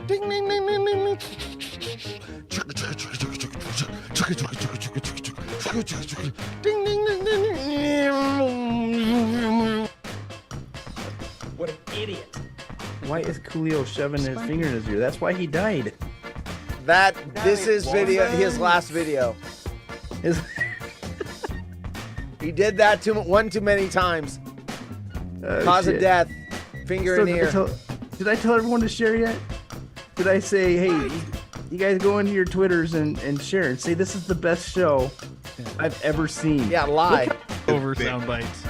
Ding ding ding ding ding ding. Ding ding ding ding ding. What an idiot. Why is Coolio shoving his finger in his ear? That's why he died. This is his last video. His He did that one too many times. Cause of death. Finger in the ear. Did I tell everyone to share yet? Did I say, hey, you guys go into your Twitters and share and say this is the best show I've ever seen? Yeah, live. Over sound bites.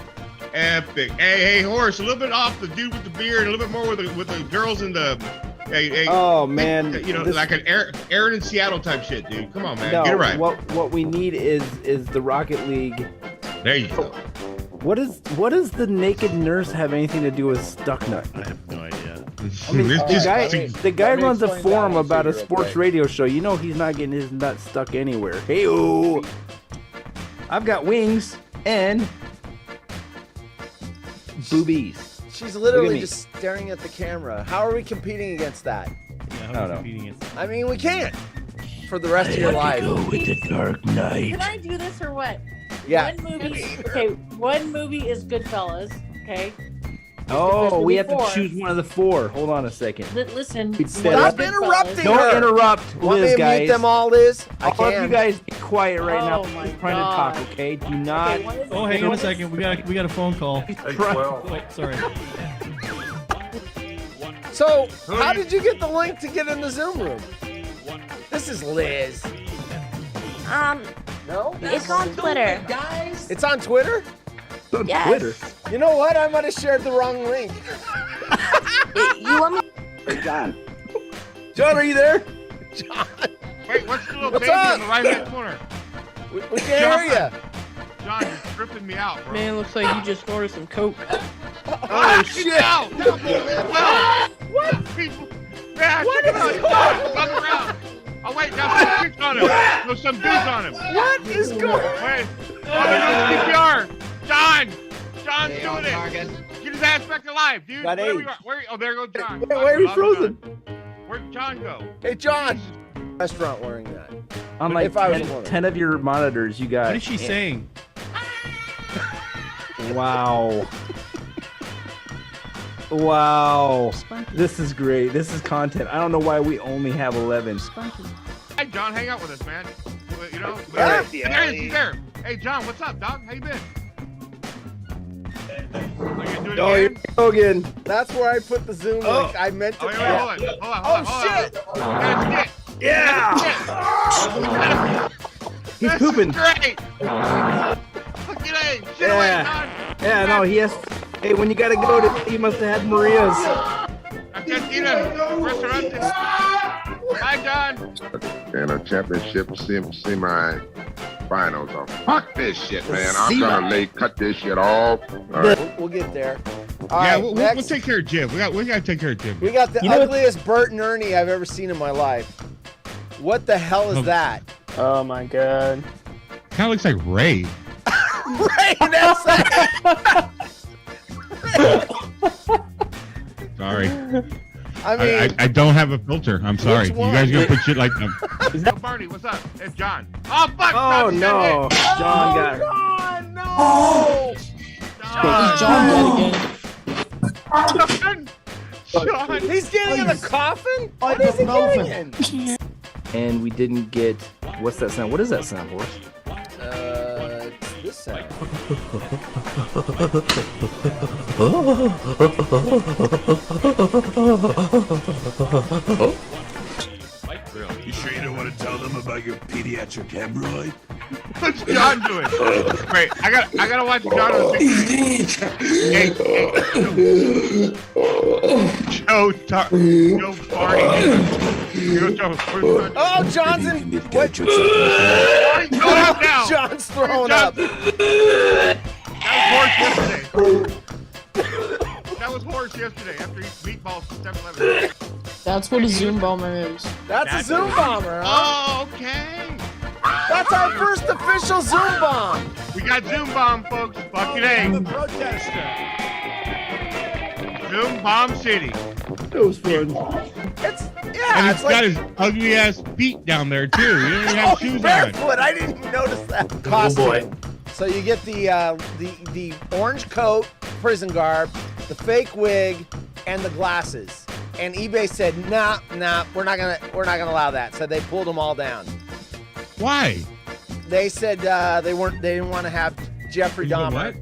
Epic. Hey, Horace, a little bit off the dude with the beard, a little bit more with the girls in the. Hey, oh man, you know, like an Aaron in Seattle type shit, dude. Come on, man, no, get it right. What we need is the Rocket League. There you go. What does the naked nurse have anything to do with Stucknut? I have no idea. I mean, the guy runs a forum about a sports radio show. You know he's not getting his nuts stuck anywhere. Hey-o! I've got wings and boobies. She's literally just staring at the camera. How are we competing against that? Yeah, I don't know. competing against. I mean, we can't. For the rest of your life. Go with the Dark Knight. Can I do this or what? Yeah. One movie is Goodfellas. Okay. Oh, we have to choose one of the four. Hold on a second. Listen. Stop interrupting Don't her. interrupt, Want Liz, me to guys. mute them all, Liz? I All of can. you guys be quiet right now. Oh my He's trying to talk, okay? Do not. Oh, hang on a second. We got a phone call. Oh, sorry. So, how did you get the link to get in the Zoom room? This is Liz. No? It's on Twitter. It's on Twitter? On Yes. Twitter. You know what? I might have shared the wrong link. You want me? Hey, John, are you there? John, Wait, what's the little What's baby up? in the right-hand corner? we can't hear you. John, you're tripping me out, bro. Man, looks like you just ordered some coke. Oh, shit. No! What? People, man, What check it is out. going John, come around. Oh, wait, now some chicks on him. There's some dudes on him. What is going Wait. Oh, there's no CPR. John's doing it. Get his ass back alive, dude. Got Where AIDS. we are? Where? Oh, there goes John. Wait, why are we frozen? Where'd John go? Hey, John. Restaurant wearing that. On like If I was a 10, woman. 10 of your monitors, you got. What is she saying? Wow. Wow. This is great. This is content. I don't know why we only have 11. Hey, John, hang out with us, man. You know? Yeah. There he is. He's there. Hey, John, what's up, dog? How you been? Are you doing Oh, it you're again? Hogan. That's where I put the Zoom link. I meant to. Oh, wait, hold on. Oh, shit. That's it. Yeah. He's pooping. Great. Look at it. Shit away, John. Yeah, no, he has. Hey, when you gotta go, he must have had Maria's. Argentina, restaurant. Hi, John. And a championship semi-finals. Fuck this shit, man. I'm gonna cut this shit off. All right. We'll get there. All Yeah, right, we'll next, take care of Jim. We gotta take care of Jim. we got the You know what- ugliest Bert and Ernie I've ever seen in my life. What the hell is that? Oh my god. Kind of looks like Ray. Right, that's it. Sorry. I mean, I don't have a filter. I'm sorry. Which You one? guys gonna put shit like that. Barney, what's up? It's John. Oh fuck! Oh John, no. John got it. God, no. John. He's getting in a coffin? What is he getting in? And we didn't get. What's that sound? What is that sound, Horse? It's this sound. You sure you don't want to tell them about your pediatric hemorrhoid? What's John doing? Wait, I gotta watch John on the Hey, Joe Barney. Oh, John's in. What? Barney's going up now. John's throwing up. That was horse yesterday after he meatballs from 7-Eleven. That's what a Zoom bomber is. That's a Zoom bomber, huh? Oh, okay. That's our first official Zoom bomb. We got Zoom Bomb, folks. Fucking A. Zoom Bomb City. It was fun. It's Yeah, And it's he's got like his ugly ass feet down there too. He doesn't even have shoes on. barefoot. I didn't even notice that. Costume. So you get the orange coat, prison garb, the fake wig, and the glasses. And eBay said, nah, we're not gonna allow that. So they pulled them all down. Why? They said they didn't want to have Jeffrey Dahmer. What?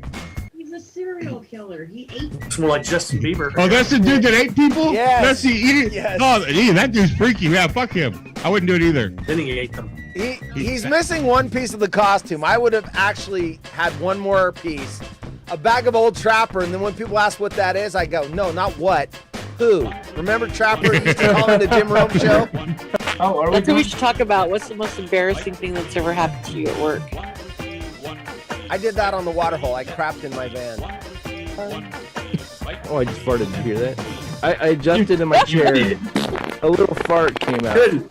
He's a serial killer. He ate. It's more like Justin Bieber. Oh, that's the dude that ate people? Yes. That's the eating. Yes. Oh, that dude's freaky. Yeah, fuck him. I wouldn't do it either. Then he ate them. He's missing one piece of the costume. I would have actually had one more piece. A bag of Old Trapper, and then when people ask what that is, I go, no, not what. Who? Remember Trapper used to call it the Jim Rome show? Oh, are we That's what we should talk about. What's the most embarrassing thing that's ever happened to you at work? I did that on the water hole. I crapped in my van. Oh, I just farted. Did you hear that? I jumped into my chair. A little fart came out. Good.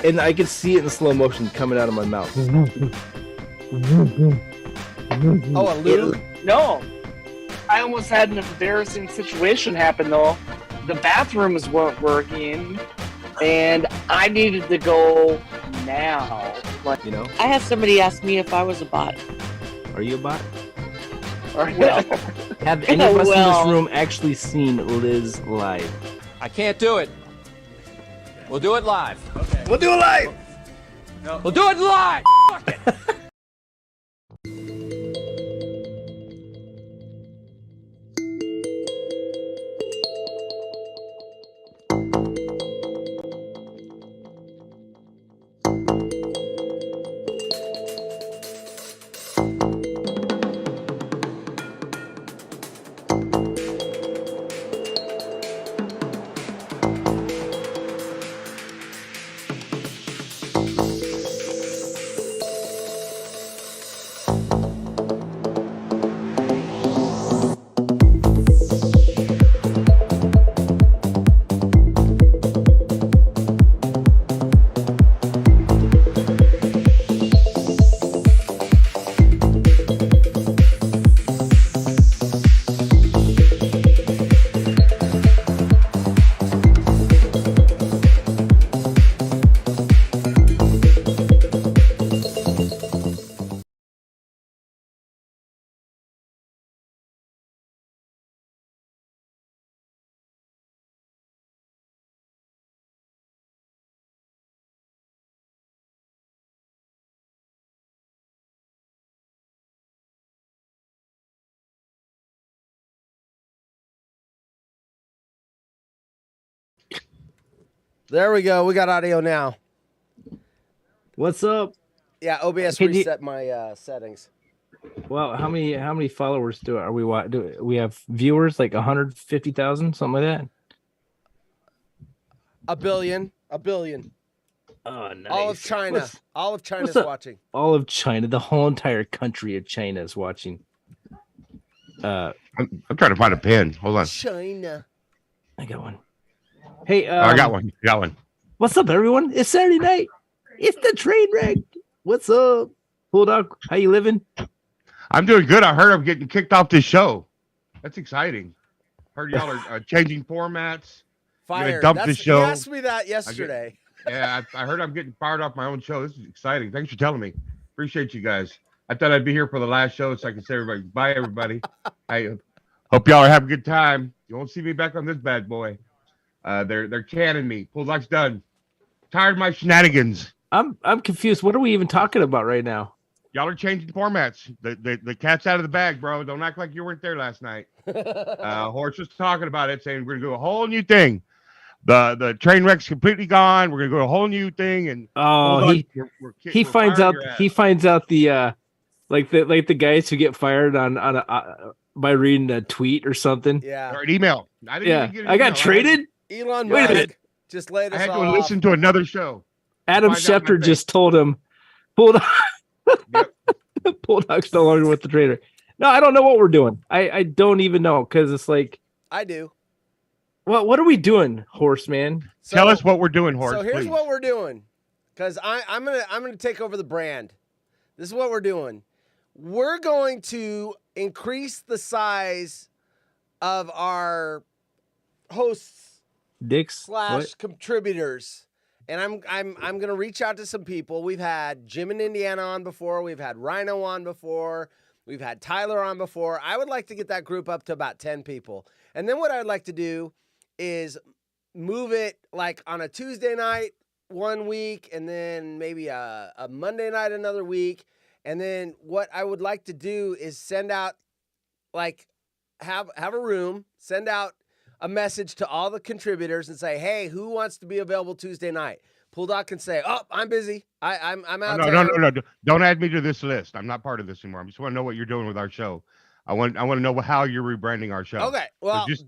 And I could see it in slow motion coming out of my mouth. Oh, a lube? No. I almost had an embarrassing situation happen, though. The bathrooms weren't working, and I needed to go now. Like, You know? I had somebody ask me if I was a bot. Are you a bot? Well, Have any of us in Well. this room actually seen Liz live? I can't do it. We'll do it live. We'll do it live. We'll do it live. There we go. We got audio now. What's up? Yeah, OBS Can you- reset my settings. Well, how many followers do we have? Viewers like 150,000, something like that. A billion. Oh, nice. All of China. What's- All of China's what's up? watching. All of China, the whole entire country of China is watching. I'm trying to find a pen. Hold on. China. I got one. Hey, I got one. Got one. What's up, everyone? It's Saturday night. It's the train wreck. What's up, Bulldog? How you living? I'm doing good. I heard I'm getting kicked off this show. That's exciting. Heard y'all are changing formats. Fired. dump this show. He asked me that yesterday. Yeah, I heard I'm getting fired off my own show. This is exciting. Thanks for telling me. Appreciate you guys. I thought I'd be here for the last show so I can say everybody bye, everybody. I hope y'all are having a good time. You won't see me back on this bad boy. They're canning me. Pull lock's done. Tired of my shenanigans. I'm confused. What are we even talking about right now? Y'all are changing formats. The cat's out of the bag, bro. Don't act like you weren't there last night. Horse was talking about it, saying we're gonna do a whole new thing. The train wreck's completely gone. We're gonna go a whole new thing. And he finds out the like the guys who get fired on by reading a tweet or something. Yeah. Or an email. I didn't even get an I got email. traded. Elon Wait a Musk minute. just laid I us had all to off. listen to another show. Adam Find out my Schefter fate. just told him, Bulldog. Yep. Bulldog's no longer with the trader. No, I don't know what we're doing. I don't even know because it's like, I do. what are we doing, Horseman? Tell us what we're doing, Horse. So here's please. what we're doing, because I'm gonna take over the brand. This is what we're doing. We're going to increase the size of our hosts Dicks / contributors. And I'm gonna reach out to some people. We've had Jim in Indiana on before. We've had Rhino on before. We've had Tyler on before. I would like to get that group up to about 10 people. And then what I'd like to do is move it like on a Tuesday night 1 week, and then maybe a Monday night another week. And then what I would like to do is send out, like, have a room, send out a message to all the contributors and say, hey, who wants to be available Tuesday night? Pool Doc can say, oh, I'm busy. I'm out. No. Don't add me to this list. I'm not part of this anymore. I just want to know what you're doing with our show. I want to know how you're rebranding our show. Okay, well, so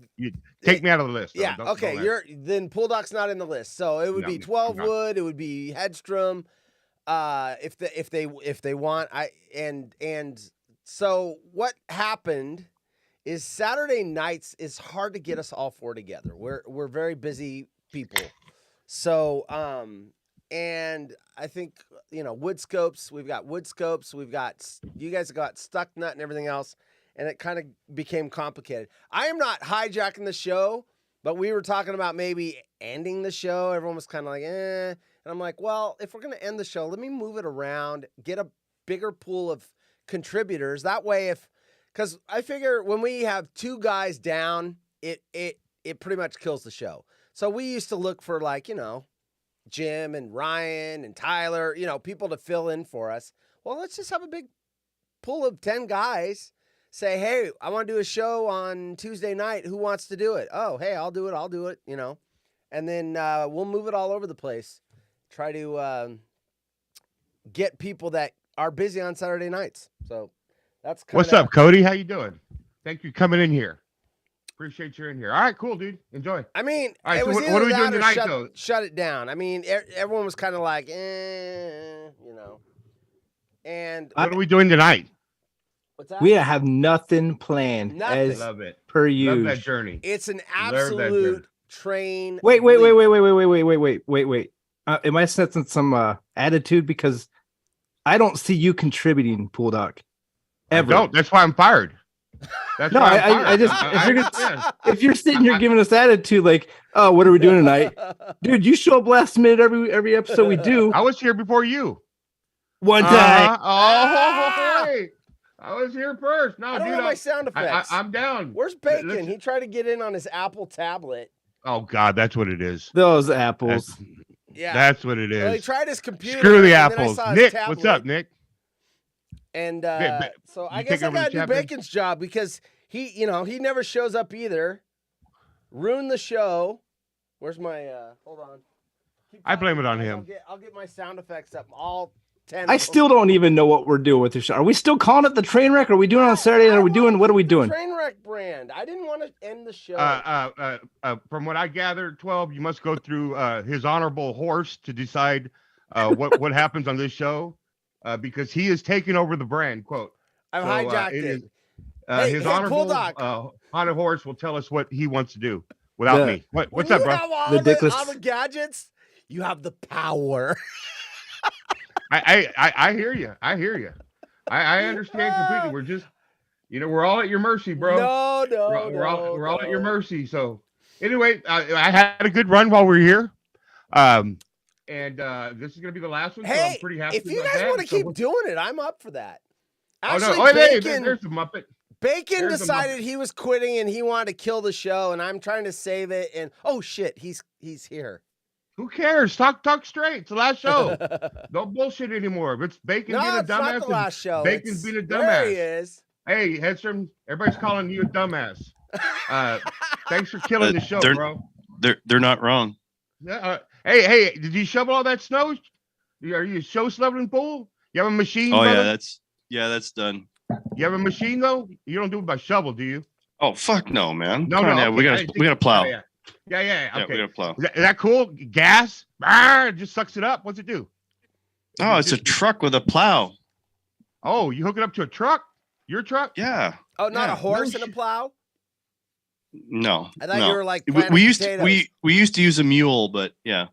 take me out of the list. Yeah, okay. Then Pool Doc's not in the list, so it would be 12 Wood. It would be Headstrom. If they want, so what happened is Saturday nights is hard to get us all four together. We're very busy people. So, and I think, wood scopes, we've got wood scopes, you guys have got Stuck Nut and everything else, and it kind of became complicated. I am not hijacking the show, but we were talking about maybe ending the show. Everyone was kind of like, And I'm like, well, if we're going to end the show, let me move it around, get a bigger pool of contributors. That way, because I figure when we have two guys down, it pretty much kills the show. So we used to look for Jim and Ryan and Tyler, people to fill in for us. Well, let's just have a big pool of 10 guys. Say, hey, I want to do a show on Tuesday night. Who wants to do it? Oh, hey, I'll do it. And then we'll move it all over the place. Try to get people that are busy on Saturday nights. So that's what's up, Cody? How you doing? Thank you for coming in here. Appreciate you in here. All right, cool, dude. Enjoy. I mean, all right, it was what are we doing tonight, though? Shut it down. I mean, everyone was kind of like, And what are we doing tonight? What's that? We have nothing planned. Nothing. As Love it. Per usual. Love that journey. It's an absolute train. Wait. Am I sensing some attitude because I don't see you contributing, Pool Doc? Ever. I don't. That's why I'm fired. That's no, I just if you're sitting here giving us attitude like, oh, what are we doing tonight, dude? You show up last minute every episode we do. I was here before you. One time. Wait. I was here first. No, I don't have my sound effects. I'm down. Where's Bacon? He tried to get in on his Apple tablet. Oh God, that's what it is. Those apples. That's what it is. Well, he tried his computer. Screw the apples. Nick, what's up, Nick? And so I guess I gotta do Bacon's job because he never shows up either. Ruined the show. Where's my? Hold on. I blame it on him. I'll get my sound effects up. All 10. I still don't even know what we're doing with the show. Are we still calling it the Trainwreck? Are we doing it on Saturday? What are we doing? Trainwreck brand. I didn't want to end the show. From what I gathered, 12, you must go through his honorable horse to decide what happens on this show because he is taking over the brand. Quote. I've hijacked it. His honorable honored horse will tell us what he wants to do without me. What's up, bro? All the gadgets. You have the power. I hear you. I understand completely. We're just, we're all at your mercy, bro. We're all at your mercy. So anyway, I had a good run while we were here. And this is going to be the last one. Hey, so I'm pretty happy if you guys want to keep doing it, I'm up for that. Actually, there's the Muppet. Bacon decided he was quitting and he wanted to kill the show, and I'm trying to save it. And oh shit, he's here. Who cares? Talk straight. It's the last show. Don't bullshit anymore. It's Bacon being a dumbass. Not the last show. Bacon's being a dumbass. There he is. Hey, Hedstrom, everybody's calling you a dumbass. Thanks for killing the show, bro. They're not wrong. Hey, did you shovel all that snow? Are you a show shoveling pool? You have a machine? Oh, brother? that's done. You have a machine though? You don't do it by shovel, do you? Oh fuck no, man. No. Okay. We gotta plow. Yeah. Okay. We gotta plow. Is that cool? Gas? It just sucks it up. What's it do? Oh, it's a truck with a plow. Oh, you hook it up to a truck? Your truck? Yeah. Oh, not a horse and a plow? No. I thought you were like we used to use a mule, but yeah.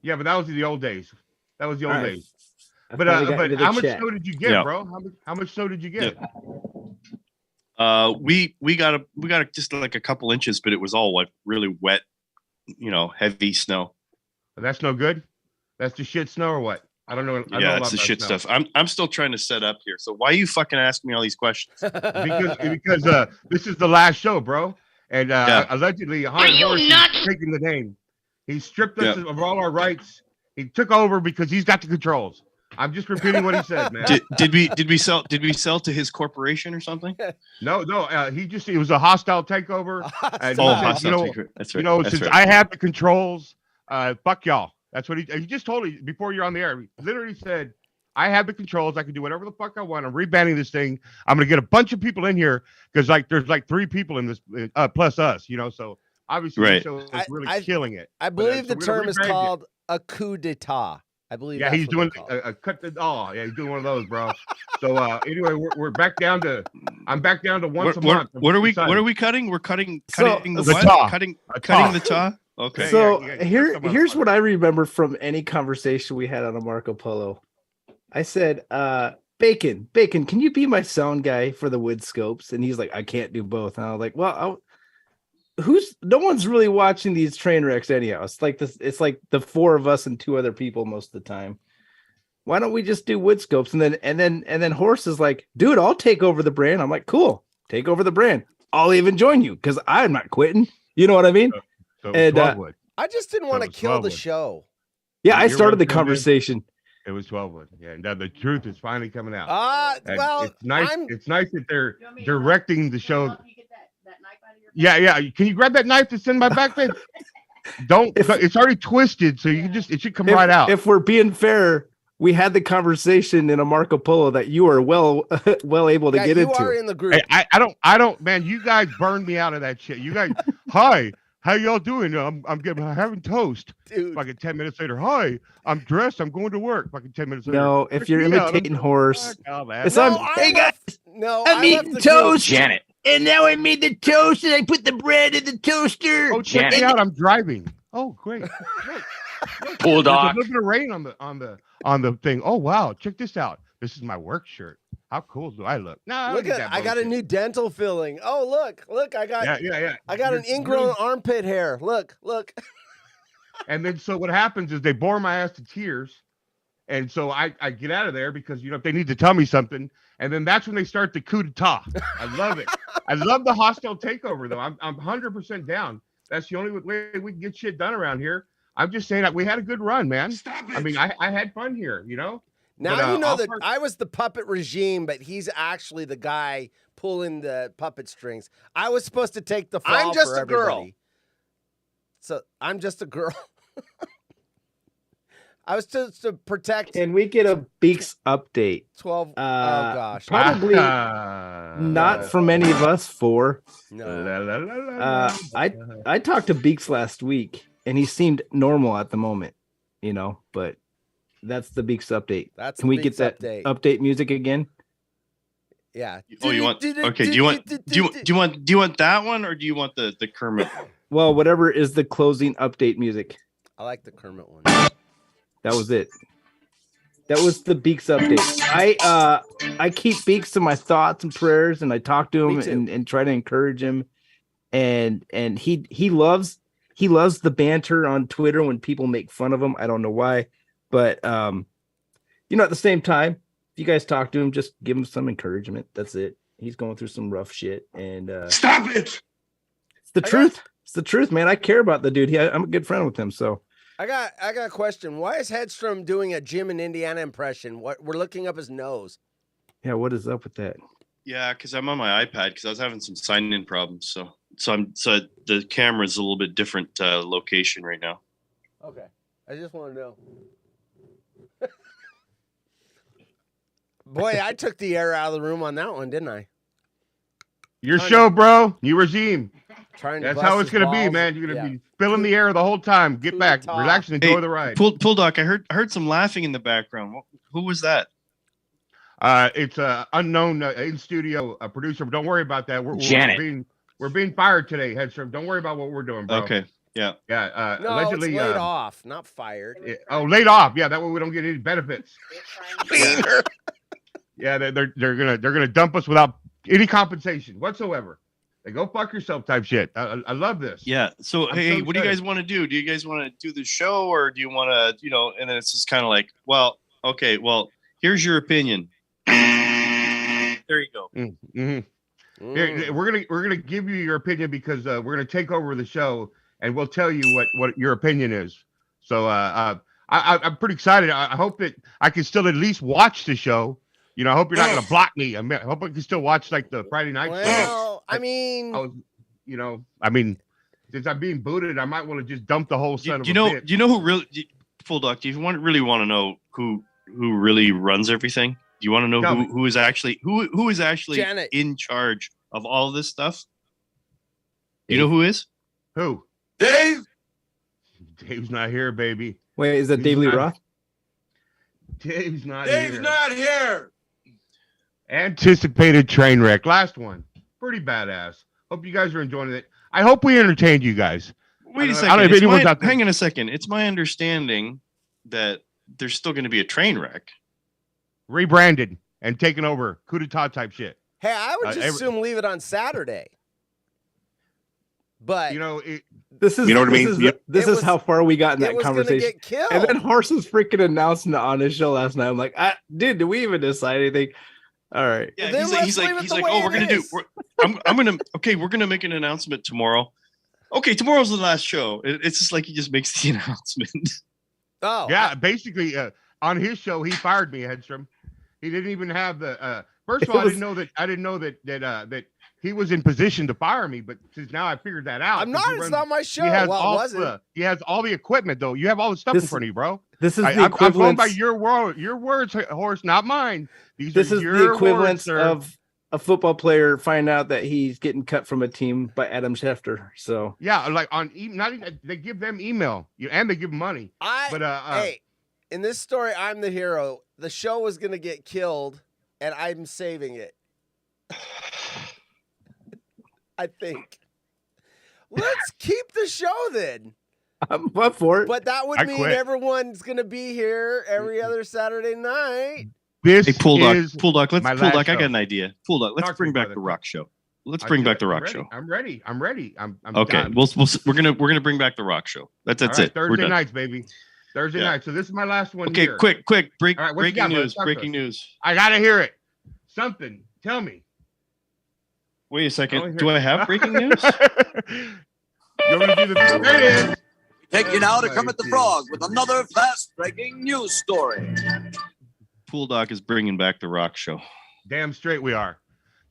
Yeah, but that was the old days. Days. But how much snow did you get, bro? How much snow did you get? We got just like a couple inches, but it was all really wet heavy snow. That's no good. That's the shit snow or what? I don't know. Yeah, it's the shit stuff. I'm still trying to set up here. So why are you fucking asking me all these questions? because this is the last show, bro. And allegedly, he's taking the name. He stripped us of all our rights. He took over because he's got the controls. I'm just repeating what he said, man. Did we sell to his corporation or something? No. It was a hostile takeover. Hostile takeover. That's right. Since I have the controls, fuck y'all. That's what he just told me before you're on the air. He literally said, I have the controls. I can do whatever the fuck I want. I'm rebanning this thing. I'm going to get a bunch of people in here because there's 3 people in this plus us, so obviously the show is really killing it. I believe the term is called a coup d'etat. I believe he's doing a cut the yeah, he's doing one of those, bro. So anyway, we're back down to once a month. What are we cutting? We're cutting the what? Cutting the taw? Okay. So here's what I remember from any conversation we had on a Marco Polo. I said, Bacon, can you be my sound guy for the wood scopes? And he's like, I can't do both. And I was like, well, no one's really watching these train wrecks anyhow. It's like this. It's like the 4 of us and 2 other people most of the time. Why don't we just do wood scopes? And then Horse is like, dude, I'll take over the brand. I'm like, cool, take over the brand. I'll even join you because I'm not quitting. You know what I mean? So and I just didn't want to kill the show. Yeah, I started the conversation. It was 12 Yeah, now the truth is finally coming out. Well, it's nice. It's nice that they're directing the show. Yeah. Can you grab that knife that's in my back, babe? It's already twisted, so it should come right out. If we're being fair, we had the conversation in a Marco Polo that you are well able to get into. You are in the group. Hey, I don't, man. You guys burned me out of that shit. You guys, hi. How y'all doing? I'm having toast. Dude. Fucking 10 minutes later. Hi, I'm dressed. I'm going to work. Fucking 10 minutes later. No, if you're imitating Horse. Hey guys. No, I'm eating toast. Janet. And now I made the toast and I put the bread in the toaster. Oh, check me out. I'm driving. Oh, great. Bulldog. There's a little bit of rain on the thing. Oh, wow. Check this out. This is my work shirt. How cool do I look? No, I got a new dental filling. Oh, look, I got I got an ingrown armpit hair. Look. And then so what happens is they bore my ass to tears. And so I get out of there because if they need to tell me something, and then that's when they start the coup d'etat. I love it. I love the hostile takeover though. I'm 100% down. That's the only way we can get shit done around here. I'm just saying that we had a good run, man. Stop it. I mean, I had fun here, Now you know that I was the puppet regime, but he's actually the guy pulling the puppet strings. I was supposed to take the fall. I'm just for a girl. everybody. So I'm just a girl. I was supposed to protect. Can we get a Beaks update? 12. Oh gosh. Probably not from any of us 4. No. I talked to Beaks last week, and he seemed normal at the moment, but. That's the Beaks update. Can we get that update music again? Yeah. Oh, you want? Okay. Do you want that one or do you want the Kermit one? Well, whatever is the closing update music. I like the Kermit one. That was it. That was the Beaks update. I keep Beaks in my thoughts and prayers, and I talk to him and try to encourage him. And he loves the banter on Twitter when people make fun of him. I don't know why. But, at the same time, if you guys talk to him, just give him some encouragement. That's it. He's going through some rough shit. And stop it. It's the truth. It's the truth, man. I care about the dude. I'm a good friend with him. So I got a question. Why is Hedstrom doing a Jim in Indiana impression? We're looking up his nose. Yeah, what is up with that? Yeah, because I'm on my iPad because I was having some sign-in problems. So the camera's a little bit different location right now. Okay. I just want to know. Boy, I took the air out of the room on that one, didn't I? Your show, bro. New regime. That's how it's going to be, man. You're going to be filling the air the whole time. Get back, relax, and enjoy the ride. Bulldog, I heard some laughing in the background. Who was that? It's an unknown in-studio producer. But don't worry about that. We're being fired today, Hedstrom. Don't worry about what we're doing, bro. Okay. Yeah. Yeah. No, allegedly it's laid off, not fired. Laid off. Yeah, that way we don't get any benefits. Yeah, they're gonna dump us without any compensation whatsoever. Like, go fuck yourself type shit. I love this. Yeah. So, I'm hey, so what do you excited. guys want to do? Do you guys want to do the show, or do you want to, and then it's just kind of like, well, okay, well, here's your opinion. There you go. Mm-hmm. Here, we're gonna give you your opinion because we're gonna take over the show and we'll tell you what your opinion is. So I'm pretty excited. I hope that I can still at least watch the show. I hope you're not gonna block me. I hope I can still watch like the Friday night show. Well, I mean, since I'm being booted, I might want to just dump the whole son of a know, bitch. you know who really, Full Duck? Do you really want to know who really runs everything? Do you want to know who is actually Janet. in charge of all this stuff? You know who is? Who? Dave? Dave's not here, baby. Wait, is that Dave Lee Roth? Dave's not here. Dave's not here. Anticipated Trainwreck. Last one. Pretty badass. Hope you guys are enjoying it. I hope we entertained you guys. Wait a second. Hang on a second. It's my understanding that there's still going to be a train wreck. Rebranded and taken over. Coup d'etat type shit. Hey, I would just assume leave it on Saturday. But this is what I mean. This is how far we got in that conversation. Get killed. And then Horse was freaking announcing it on his show last night. I'm like, dude, did we even decide anything? All right. Yeah, he's like, oh, we're gonna do. We're gonna make an announcement tomorrow. Okay, tomorrow's the last show. It's just like he just makes the announcement. Oh, yeah. Basically, on his show, he fired me, Hedstrom. He didn't even have the. First of all, I didn't know that he was in position to fire me. But since now I figured that out. I'm not. It's not my show. He has He has all the equipment though. You have all the stuff in front of you, bro. This is the equivalent. I'm going by your words, Horse, not mine. This is the equivalent of a football player finding out that he's getting cut from a team by Adam Schefter. So yeah, like they give them email, and they give them money. Hey, in this story, I'm the hero. The show was gonna get killed, and I'm saving it. I think. Let's keep the show then. I'm up for it. But that would mean everyone's gonna be here every other Saturday night. Hey, Pull Duck. I got an idea. Pull Duck. Let's bring back the Rock Show. Let's bring back the Rock Show. I'm ready. I'm okay. Done. We're gonna bring back the Rock Show. That's it. Thursday nights, baby. Thursday night. So this is my last one. Okay, here. quick. Right, breaking news. Breaking news. I gotta hear it. Something. Tell me. Wait a second. Do I have breaking news? You want me to do the there it is. Take you now to Kermit the Frog with another fast-breaking news story. Pool Doc is bringing back the Rock Show. Damn straight we are.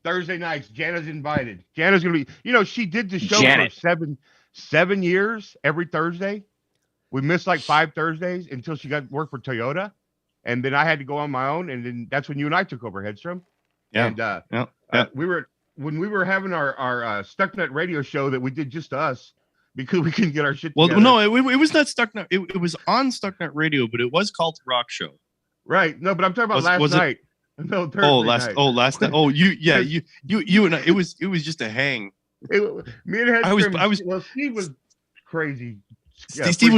Thursday nights, Jana's invited. Jana's gonna be. She did the show for 7 years every Thursday. We missed like 5 Thursdays until she got work for Toyota, and then I had to go on my own, and then that's when you and I took over, Hedstrom. Yeah. And we were having our Stucknut radio show that we did just us because we couldn't get our shit together. Well, no, it was not Stucknut. It was on Stucknut Radio, but it was called the Rock Show. Right. No, but I'm talking about last night. No, Thursday night. Last night. Oh, you and I. It was just a hang. Me and Hedstrom. Well, Steve was crazy. Yeah, Steve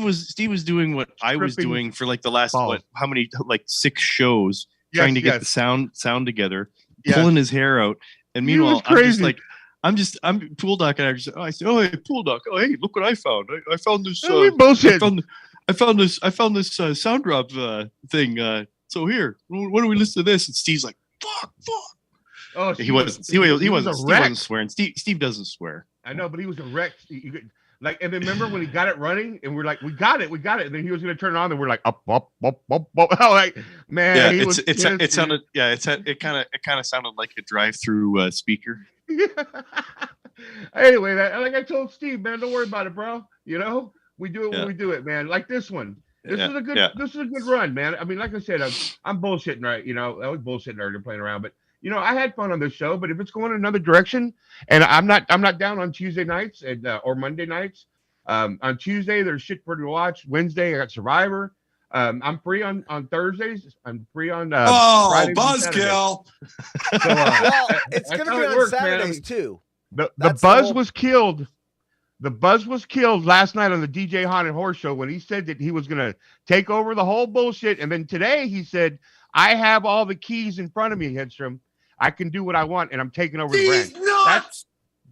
was doing what I was doing for like the last how many 6 shows, trying to get the sound together, pulling his hair out, and meanwhile I'm Pool Doc, and I said, oh, hey, Pool Doc, oh, hey, look what I found. I found this. Bullshit. I found this sound drop thing. So here, why don't we listen to this? And Steve's like, fuck. Oh, he wasn't swearing. Steve doesn't swear. I know, but he was a wreck. And then remember when he got it running, and we're like, we got it. And then he was going to turn it on, and we're like, up. Like, man, yeah, it sounded, it kind of sounded like a drive-through speaker. Anyway, like I told Steve, man, don't worry about it, bro. We do it when we do it, man. Like this one. This is a good run, man. I mean, like I said, I'm bullshitting, right? I was bullshitting earlier, playing around, but I had fun on this show. But if it's going in another direction, and I'm not down on Tuesday nights and or Monday nights. On Tuesday, there's shit for to watch. Wednesday, I got Survivor. I'm free on Thursdays. I'm free on Fridays buzzkill. So, well, it's going to be on Saturdays too. The buzz was killed. The buzz was killed last night on the DJ Haunted Horse Show when he said that he was going to take over the whole bullshit. And then today he said, I have all the keys in front of me, Hedstrom. I can do what I want, and I'm taking over the brand.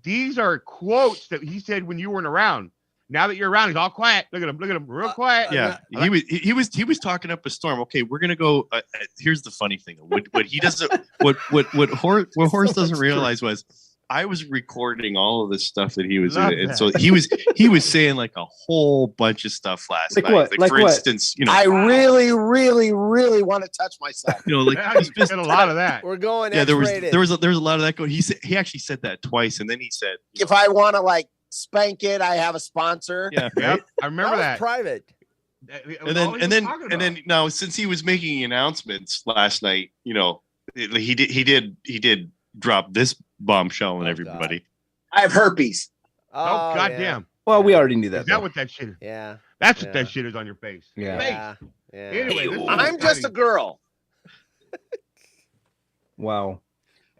These are quotes that he said when you weren't around. Now that you're around, he's all quiet. Look at him, real quiet. Yeah, he was talking up a storm. Okay, we're gonna go. Here's the funny thing. What he doesn't, what Horse doesn't realize was I was recording all of this stuff that he was in, and so he was saying like a whole bunch of stuff last night. What? Like for what? instance, I really want to touch myself. like he's just a lot of that. We're going. Yeah, there was X-rated. a lot of that going. He actually said that twice, and then he said, If I want to like spank it, I have a sponsor. Yeah, Yep, I remember that. Private. And then now since he was making announcements last night, he did drop this bombshell on everybody. God. I have herpes. Oh goddamn! Yeah. Well, we already knew that. Is that what that shit is? Yeah. That's what that shit is on your face. Yeah. Face. Yeah. Anyway, I'm just a girl. Wow.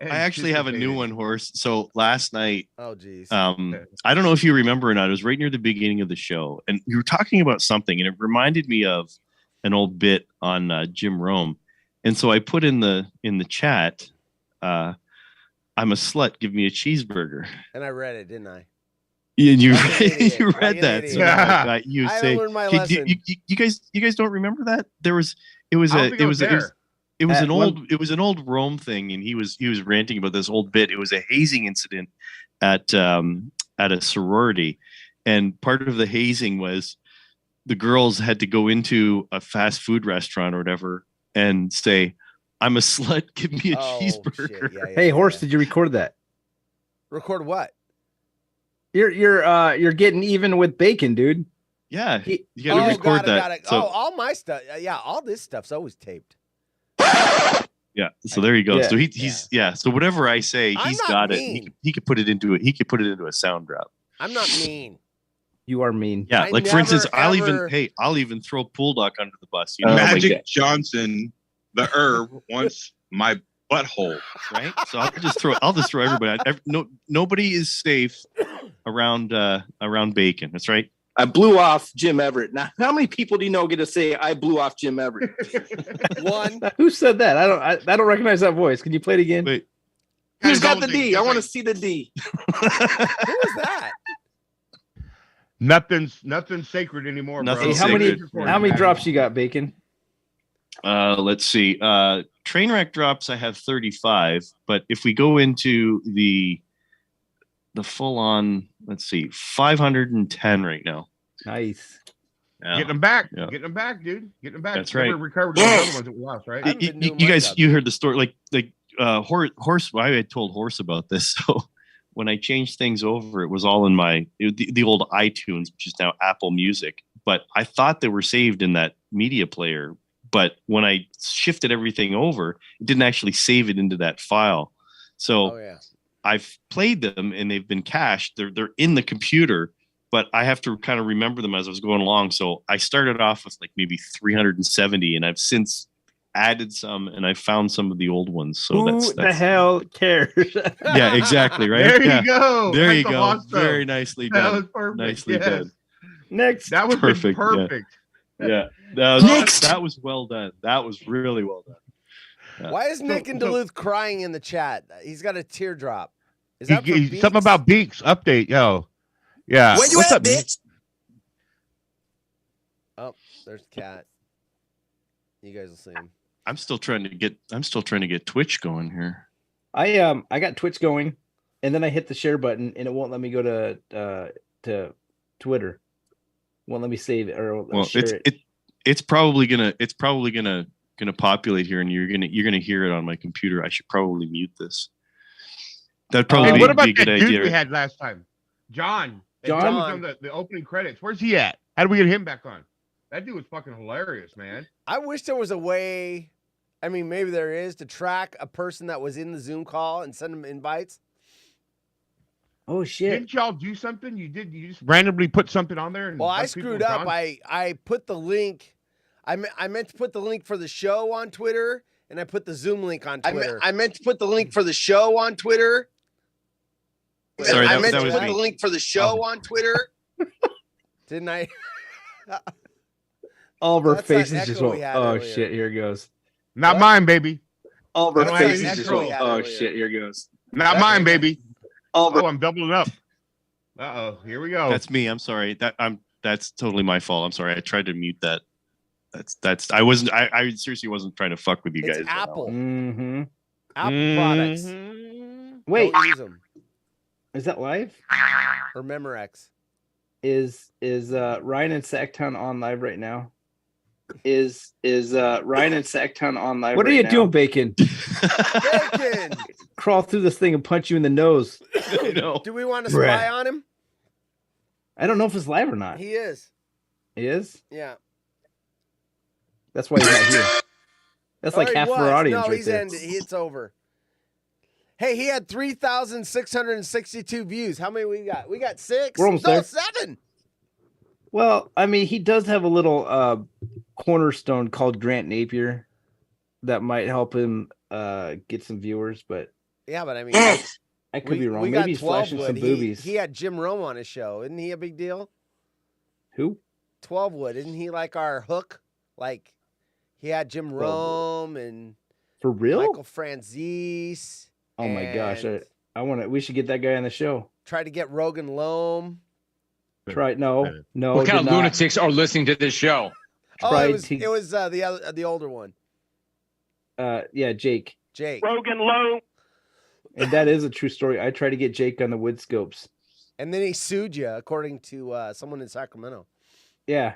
I actually have a new one, Horse. So last night, oh geez, I don't know if you remember or not. It was right near the beginning of the show, and we were talking about something, and it reminded me of an old bit on Jim Rome. And so I put in the chat, "I'm a slut. Give me a cheeseburger." And I read it, didn't I? Yeah, you read that. So I you say, learned my lesson. you guys don't remember that? It was an old Rome thing, and he was ranting about this old bit. It was a hazing incident at a sorority, and part of the hazing was the girls had to go into a fast food restaurant or whatever and say, "I'm a slut. Give me a cheeseburger." Hey, Horse, did you record that? Record what? You're getting even with Bacon, dude. Yeah, you got to record that. Got it. So, all my stuff. Yeah, all this stuff's always taped. Yeah, so there you go. Yeah. So he's So whatever I say, he's got mean. it. He could put it into it. He could put it into a sound drop. I'm not mean. You are mean. Yeah, like for instance, I'll ever- even throw Pool Duck under the bus. Magic Johnson, the herb, wants my butthole. Right. So I'll just throw everybody. Nobody is safe around Bacon. That's right. I blew off Jim Everett. Now, how many people do you know get to say I blew off Jim Everett? One. Who said that? I don't recognize that voice. Can you play it again? Wait. Who's got the D? I want to see the D. Who was that? Nothing's sacred anymore, bro. Nothing's Hey, sacred. how many drops you got, Bacon? Let's see. Trainwreck drops, I have 35. But if we go into the full on, let's see, 510 right now. Nice. Yeah. Getting them back. Yeah. Getting them back, dude. Getting them back. That's right. Recovered those other ones that we lost, right? You guys, you heard the story. Horse. I had told Horse about this. So when I changed things over, it was all in the old iTunes, which is now Apple Music. But I thought they were saved in that media player. But when I shifted everything over, it didn't actually save it into that file. So I've played them and they've been cached. They're in the computer, but I have to kind of remember them as I was going along. So I started off with like maybe 370, and I've since added some, and I found some of the old ones. So Who the hell cares? Yeah, exactly. Right. There yeah. you go. There That's you the go. lost stuff. Very nicely That done. was perfect. Nicely Yes. done. Next. That was Perfect, perfect. Yeah. That was well done. That was really well done. Yeah. Why is Nick in Duluth crying in the chat? He's got a teardrop. Is that Something about Beaks update, yo. Yeah. Where you What's at, up, bitch? Oh, there's Cat. You guys will see him. I'm still trying to get Twitch going here. I got Twitch going, and then I hit the share button, and it won't let me go to Twitter. Won't let me save it or share it. It's probably gonna populate here, and you're gonna hear it on my computer. I should probably mute this. That'd probably Hey, what about be a good that dude idea. we had last time? John. John was on the opening credits. Where's he at? How do we get him back on? That dude was fucking hilarious, man. I wish there was a way. I mean, maybe there is to track a person that was in the Zoom call and send them invites. Oh shit! Didn't y'all do something? You just randomly put something on there. And Well, I let people screwed up. John? I put the link. I meant to put the link for the show on Twitter, and I put the Zoom link on Twitter. I meant to put the link for the show on Twitter. Sorry, I meant that to was put me. the link for the show on Twitter. Didn't I? All of our That's that faces just echo went. we had Oh earlier. shit! Here it goes. Not mine, baby. All of I our don't have faces any just echo. went. Oh shit! Here it goes. Not mine, baby. Oh, I'm doubling up. Uh-oh, here we go. That's me. I'm sorry. That's totally my fault. I'm sorry. I tried to mute that. I seriously wasn't trying to fuck with you It's guys. Apple. Mm-hmm. Apple products. Wait, Don't use them. Is that live? Or Memorex. Is Ryan and Sacktown on live right now? Is Ryan and Sacktown on live? What are you doing, Bacon? Bacon. Crawl through this thing and punch you in the nose. I know. Do we want to spy on him? I don't know if it's live or not. He is. He is? Yeah. That's why he's not here. That's like he half of was. our audience No, right he's there. ended. It's over. Hey, he had 3,662 views. How many we got? We got 6. We're almost no, there. 7. Well, I mean, he does have a little cornerstone called Grant Napier that might help him get some viewers, but Yeah, but I mean, I could be wrong. We Maybe got he's 12 flashing wood. some boobies. He had Jim Rome on his show. Isn't he a big deal? Who? 12 wood. Isn't he like our hook? Like he had Jim Rome and For real? Michael Franzese. Oh my gosh, and I want to. We should get that guy on the show. tried to get Rogan Loam. No. What kind of did not. lunatics are listening to this show? Oh, Tried it was the older one. Yeah, Jake. Rogan Low. And that is a true story. I tried to get Jake on the wood scopes. And then he sued you, according to someone in Sacramento. Yeah,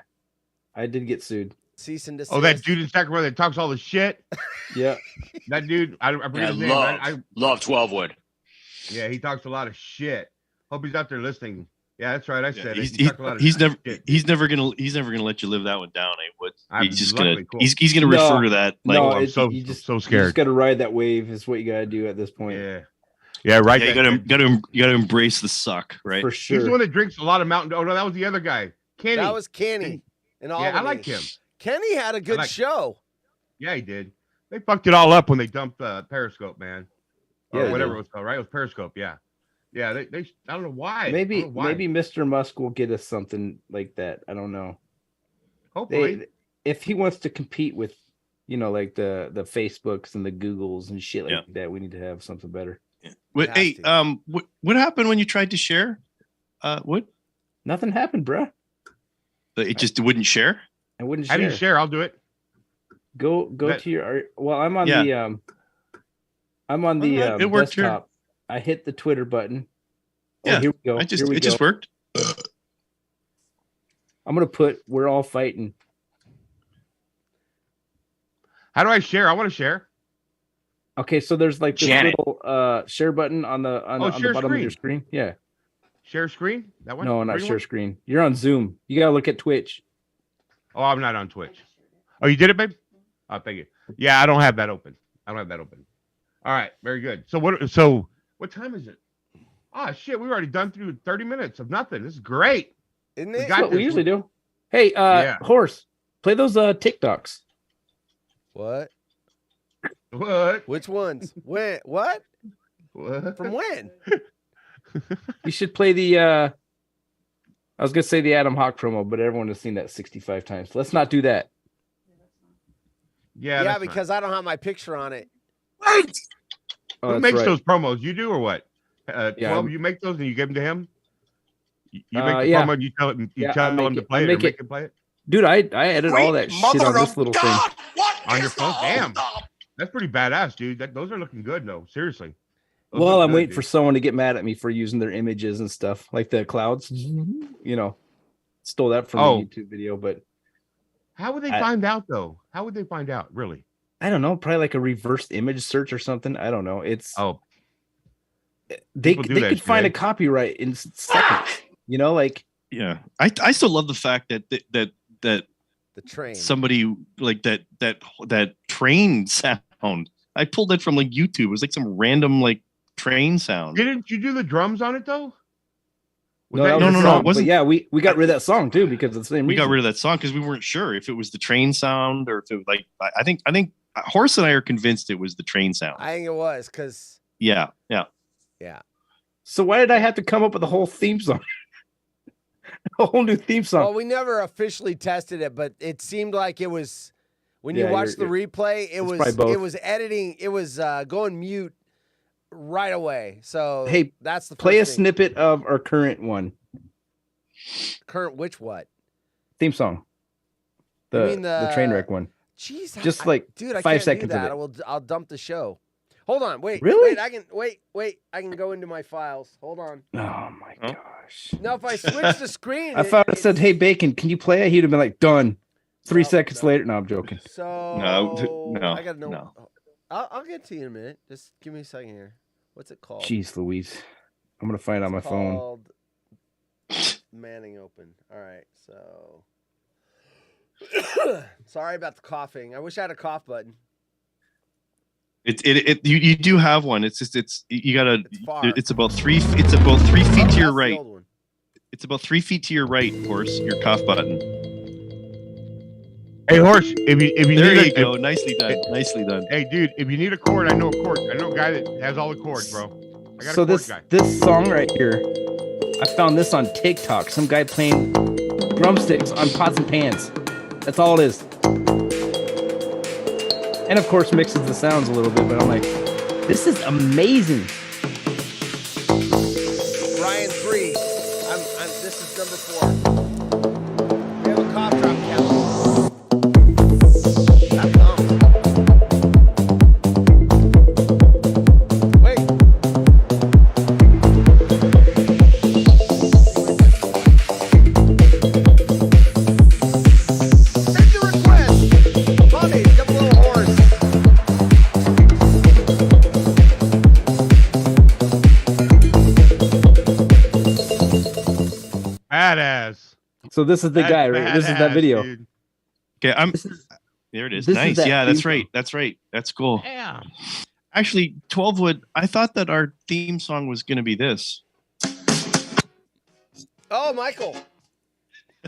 I did get sued. Cease and desist. Oh, that dude in Sacramento that talks all the shit. Yeah, that dude. I forget his name. I love 12 wood. Yeah, he talks a lot of shit. Hope he's out there listening. Yeah, that's right. I said it. He's never gonna let you live that one down, Wood. He's just gonna cool. he's gonna refer to that. Like, I'm so so scared. You just got to ride that wave. Is what you got to do at this point. Yeah, right. Yeah, you gotta embrace the suck, right? For sure. He's the one that drinks a lot of Mountain Dew. Oh no, that was the other guy, Kenny. That was Kenny. And all. Yeah, I like him. Kenny had a good show. Yeah, he did. They fucked it all up when they dumped Periscope, man. Or Yeah, whatever it was called, right? It was Periscope. Yeah. Yeah, they I don't know why. Maybe I don't know why. Mr. Musk will get us something like that. I don't know. Hopefully, if he wants to compete with, like the Facebooks and the Googles and shit like that, we need to have something better. What, hey, what happened when you tried to share? What? Nothing happened, bruh. It just wouldn't share. I wouldn't share. I didn't share. I'll do it. Go to your. Well, I'm on the. I'm on the it worked desktop. I hit the Twitter button. Yeah, here we go. It just worked. I'm gonna put "We're all fighting." How do I share? I want to share. Okay, so there's like this little share button on the bottom of your screen. Yeah. Share screen? That one? No, not share screen. You're on Zoom. You gotta look at Twitch. Oh, I'm not on Twitch. Oh, you did it, babe? Oh, thank you. Yeah, I don't have that open. All right, very good. So what time is it? Oh shit, we've already done through 30 minutes of nothing. This is great. Isn't it? That's what we usually do. Hey, Horse, play those TikToks. What? What? Which ones? When? What? What? From when? You should play the I was gonna say the Adam Hawk promo, but everyone has seen that 65 times. Let's not do that. Yeah, because I don't have my picture on it. Right. Oh, Who makes those promos? You do or what? 12, you make those and you give them to him? You make the promo and you tell him to play it or make him play it? Dude, I edit all that shit on this little thing. On your phone? Damn. That's pretty badass, dude. Those are looking good, though. Seriously. Well, I'm waiting for someone to get mad at me for using their images and stuff, like the clouds. Stole that from a YouTube video, but how would they find out, though? How would they find out, really? I don't know. Probably like a reverse image search or something. I don't know. It's they could find a copyright in seconds. Yeah. I still love the fact that the train, somebody like that train sound. I pulled that from like YouTube. It was like some random like train sound. Didn't you do the drums on it though? No, it wasn't. Yeah, we got rid of that song too because of the same reason. We got rid of that song because we weren't sure if it was the train sound or if it was like I think Horse and I are convinced it was the train sound. I think it was because yeah. So why did I have to come up with a whole theme song? A whole new theme song. Well, we never officially tested it, but it seemed like it was when you watch the replay, it was editing, it was going mute right away. So Hey, that's the play a first thing. snippet of our current one. Current which what? Theme song. You mean the train wreck one. Jeez, Just like dude, I 5 can't seconds do that. of it. I'll dump the show. Hold on, wait. Really? Wait, I can go into my files. Hold on. Oh my gosh. Now if I switch the screen, I thought it said, "Hey Bacon, can you play it?" He'd have been like, "Done." 3 seconds later. No, I'm joking. So No, I gotta know. no. I'll get to you in a minute. Just give me a second here. What's it called? Jeez Louise. I'm gonna find it on my phone. Called Manning Open. All right, so sorry about the coughing. I wish I had a cough button. You do have one. It's just you gotta. far. It's about 3 feet to your right. It's about 3 feet to your right, horse. Your cough button. Hey, horse. If you There need you go. Nicely done. Nicely done. Hey, dude. If you need a cord, I know a cord. I know a guy that has all the cords, bro. I got So a cord guy. this song right here, I found this on TikTok. Some guy playing drumsticks on pots and pans. That's all it is. And of course mixes the sounds a little bit, but I'm like, this is amazing. Ryan 3. This is number 4. We have a cough drop count. Badass. So this is the guy, right? This is that video. Dude. Okay, there it is. this is Nice. that Yeah, that's theme right. That's right. That's cool. Yeah. Actually, 12 wood. I thought that our theme song was going to be this. Oh, Michael.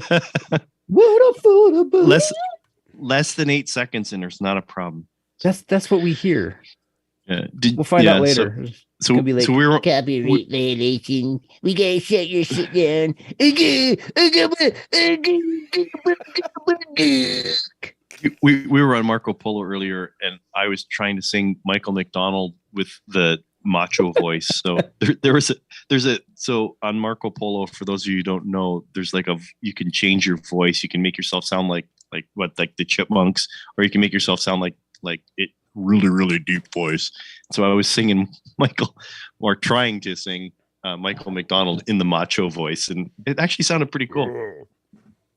What a fool to believe. Less than 8 seconds, and there's not a problem. That's what we hear. Yeah. We'll find out later. So Could be like, we were copyright violation. We gotta shut your shit down. we were on Marco Polo earlier, and I was trying to sing Michael McDonald with the macho voice. So so on Marco Polo, for those of you who don't know, there's you can change your voice. You can make yourself sound like the Chipmunks, or you can make yourself sound like it really, really deep voice. So I was singing trying to sing Michael McDonald in the macho voice, and it actually sounded pretty cool.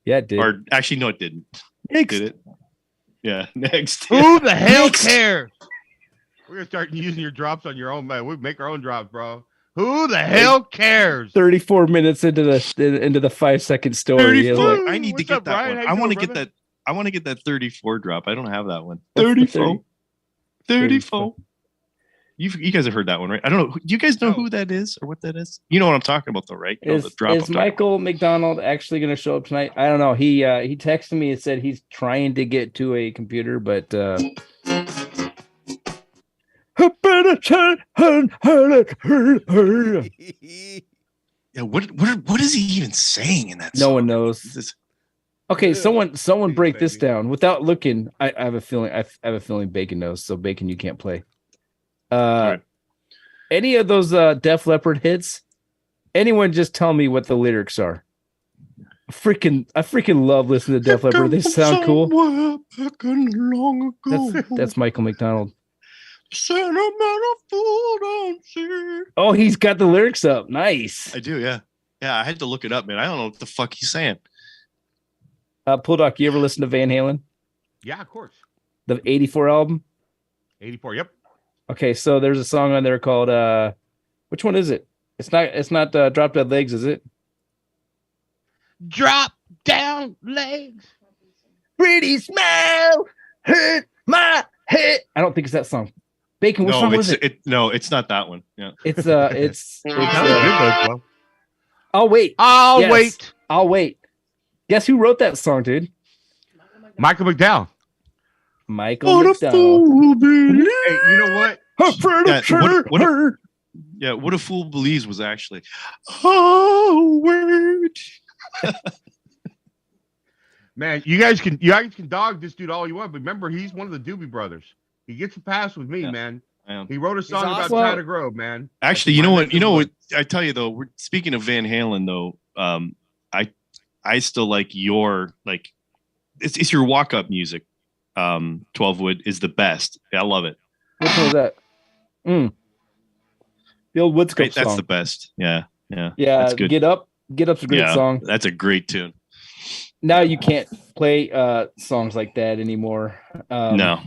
Yeah, it did. Or actually, no, it didn't. Next. Did it? Yeah, next. Who the hell cares? We're gonna start using your drops on your own, man. We make our own drops, bro. Who the hell cares? 34 minutes into the 5-second story. Like, I need to get up, that Brian? one. How I you want to doing, get brother? that. I want to get that 34 drop. I don't have that one. What's the 34. 34. You guys have heard that one, right? I don't know. Do you guys know who that is or what that is? You know what I'm talking about, though, right? You know, the drop Is Michael McDonald actually going to show up tonight? I don't know. He texted me and said he's trying to get to a computer, but yeah. What is he even saying in that song? No one knows. Okay, someone break this down without looking. I have a feeling. I have a feeling Bacon knows. So Bacon, you can't play. Right. Any of those Def Leppard hits? Anyone just tell me what the lyrics are? I freaking love listening to Def Leppard. They sound cool. That's Michael McDonald. Oh, he's got the lyrics up. Nice. I do, yeah. Yeah, I had to look it up, man. I don't know what the fuck he's saying. Pulldock, you ever listen to Van Halen? Yeah, of course. The 84 album? 84, yep. Okay, so there's a song on there called which one is it? It's not Drop Dead Legs, is it? Drop down legs. Pretty smile hurt my head. I don't think it's that song. Bacon, what song was it? No, it's not that one. Yeah. It's I'll wait. I'll wait. Guess who wrote that song, dude? Michael McDowell. Michael McDowell. Hey, you know what? What a Fool Believes was actually. Oh, word. Man, you guys can dog this dude all you want, but remember, he's one of the Doobie Brothers. He gets a pass with me, man. He wrote a song about awesome. China Grove, man. Actually, you know what? I tell you though, we're speaking of Van Halen though. I still like your it's your walk up music. 12 Wood is the best. I love it. Which one was that? The old Woodscope Right, song. that's the best. Yeah. Yeah, that's good. Get Up's a great song. That's a great tune. Now you can't play songs like that anymore. No.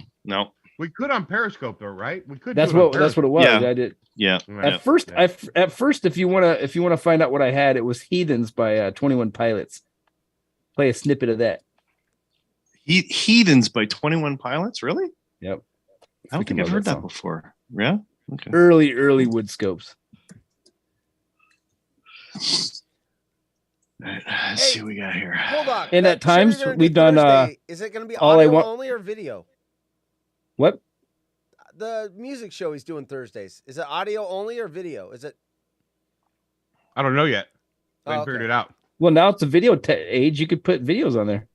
We could on Periscope though, right? We could. That's what it was. Yeah. I did. Yeah. At first, if you wanna find out what I had, it was Heathens by 21 Pilots. Play a snippet of that. Heathens by 21 Pilots, really? Yep. I don't think I've heard that before. Yeah. Okay. Early Woodscopes. Let's see what we got here. Bulldog, And at that show you're times gonna we've do done. Thursday, is it going to be All I audio Want- only or video? What? The music show he's doing Thursdays. Is it audio only or video? Is it? I don't know yet. I Oh, haven't figured it out. Well, now it's a video age. You could put videos on there.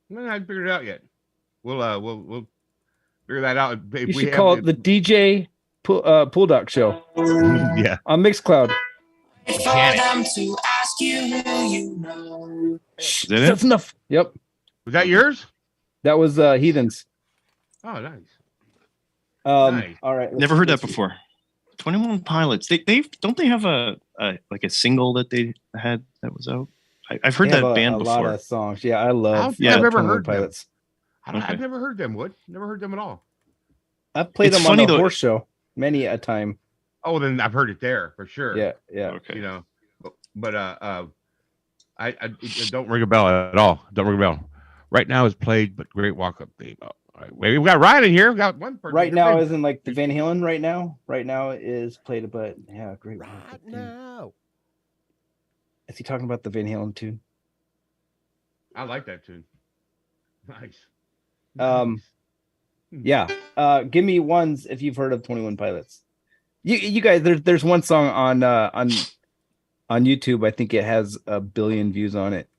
No, I haven't figured it out yet. We'll figure that out. You should call it the DJ Bulldog Show. Yeah. On Mixcloud. For them to ask you who you know. Is that it? That's enough. Yep. Was that yours? That was Heathens. Oh, nice. All right. Never heard that before. 21 Pilots. They don't they have a single that they had that was out? I've heard that band before. A lot of songs. Yeah, I love. I've never 21 heard Pilots. I've never heard them. Wood. Never heard them at all. I've played It's them on funny the though- horse show many a time. Oh, then I've heard it there for sure. Yeah. Okay. You know, but it don't ring a bell at all. Don't ring a bell. Right now is played, but great walk up theme. Oh, all right. We've got Ryan in here. We've got one person. Right now isn't like the Van Halen. Right now is played, but yeah, great. Right now. Is he talking about the Van Halen tune? I like that tune. Nice. Yeah. Give me ones if you've heard of 21 Pilots. You guys, there's one song on YouTube. I think it has 1 billion views on it.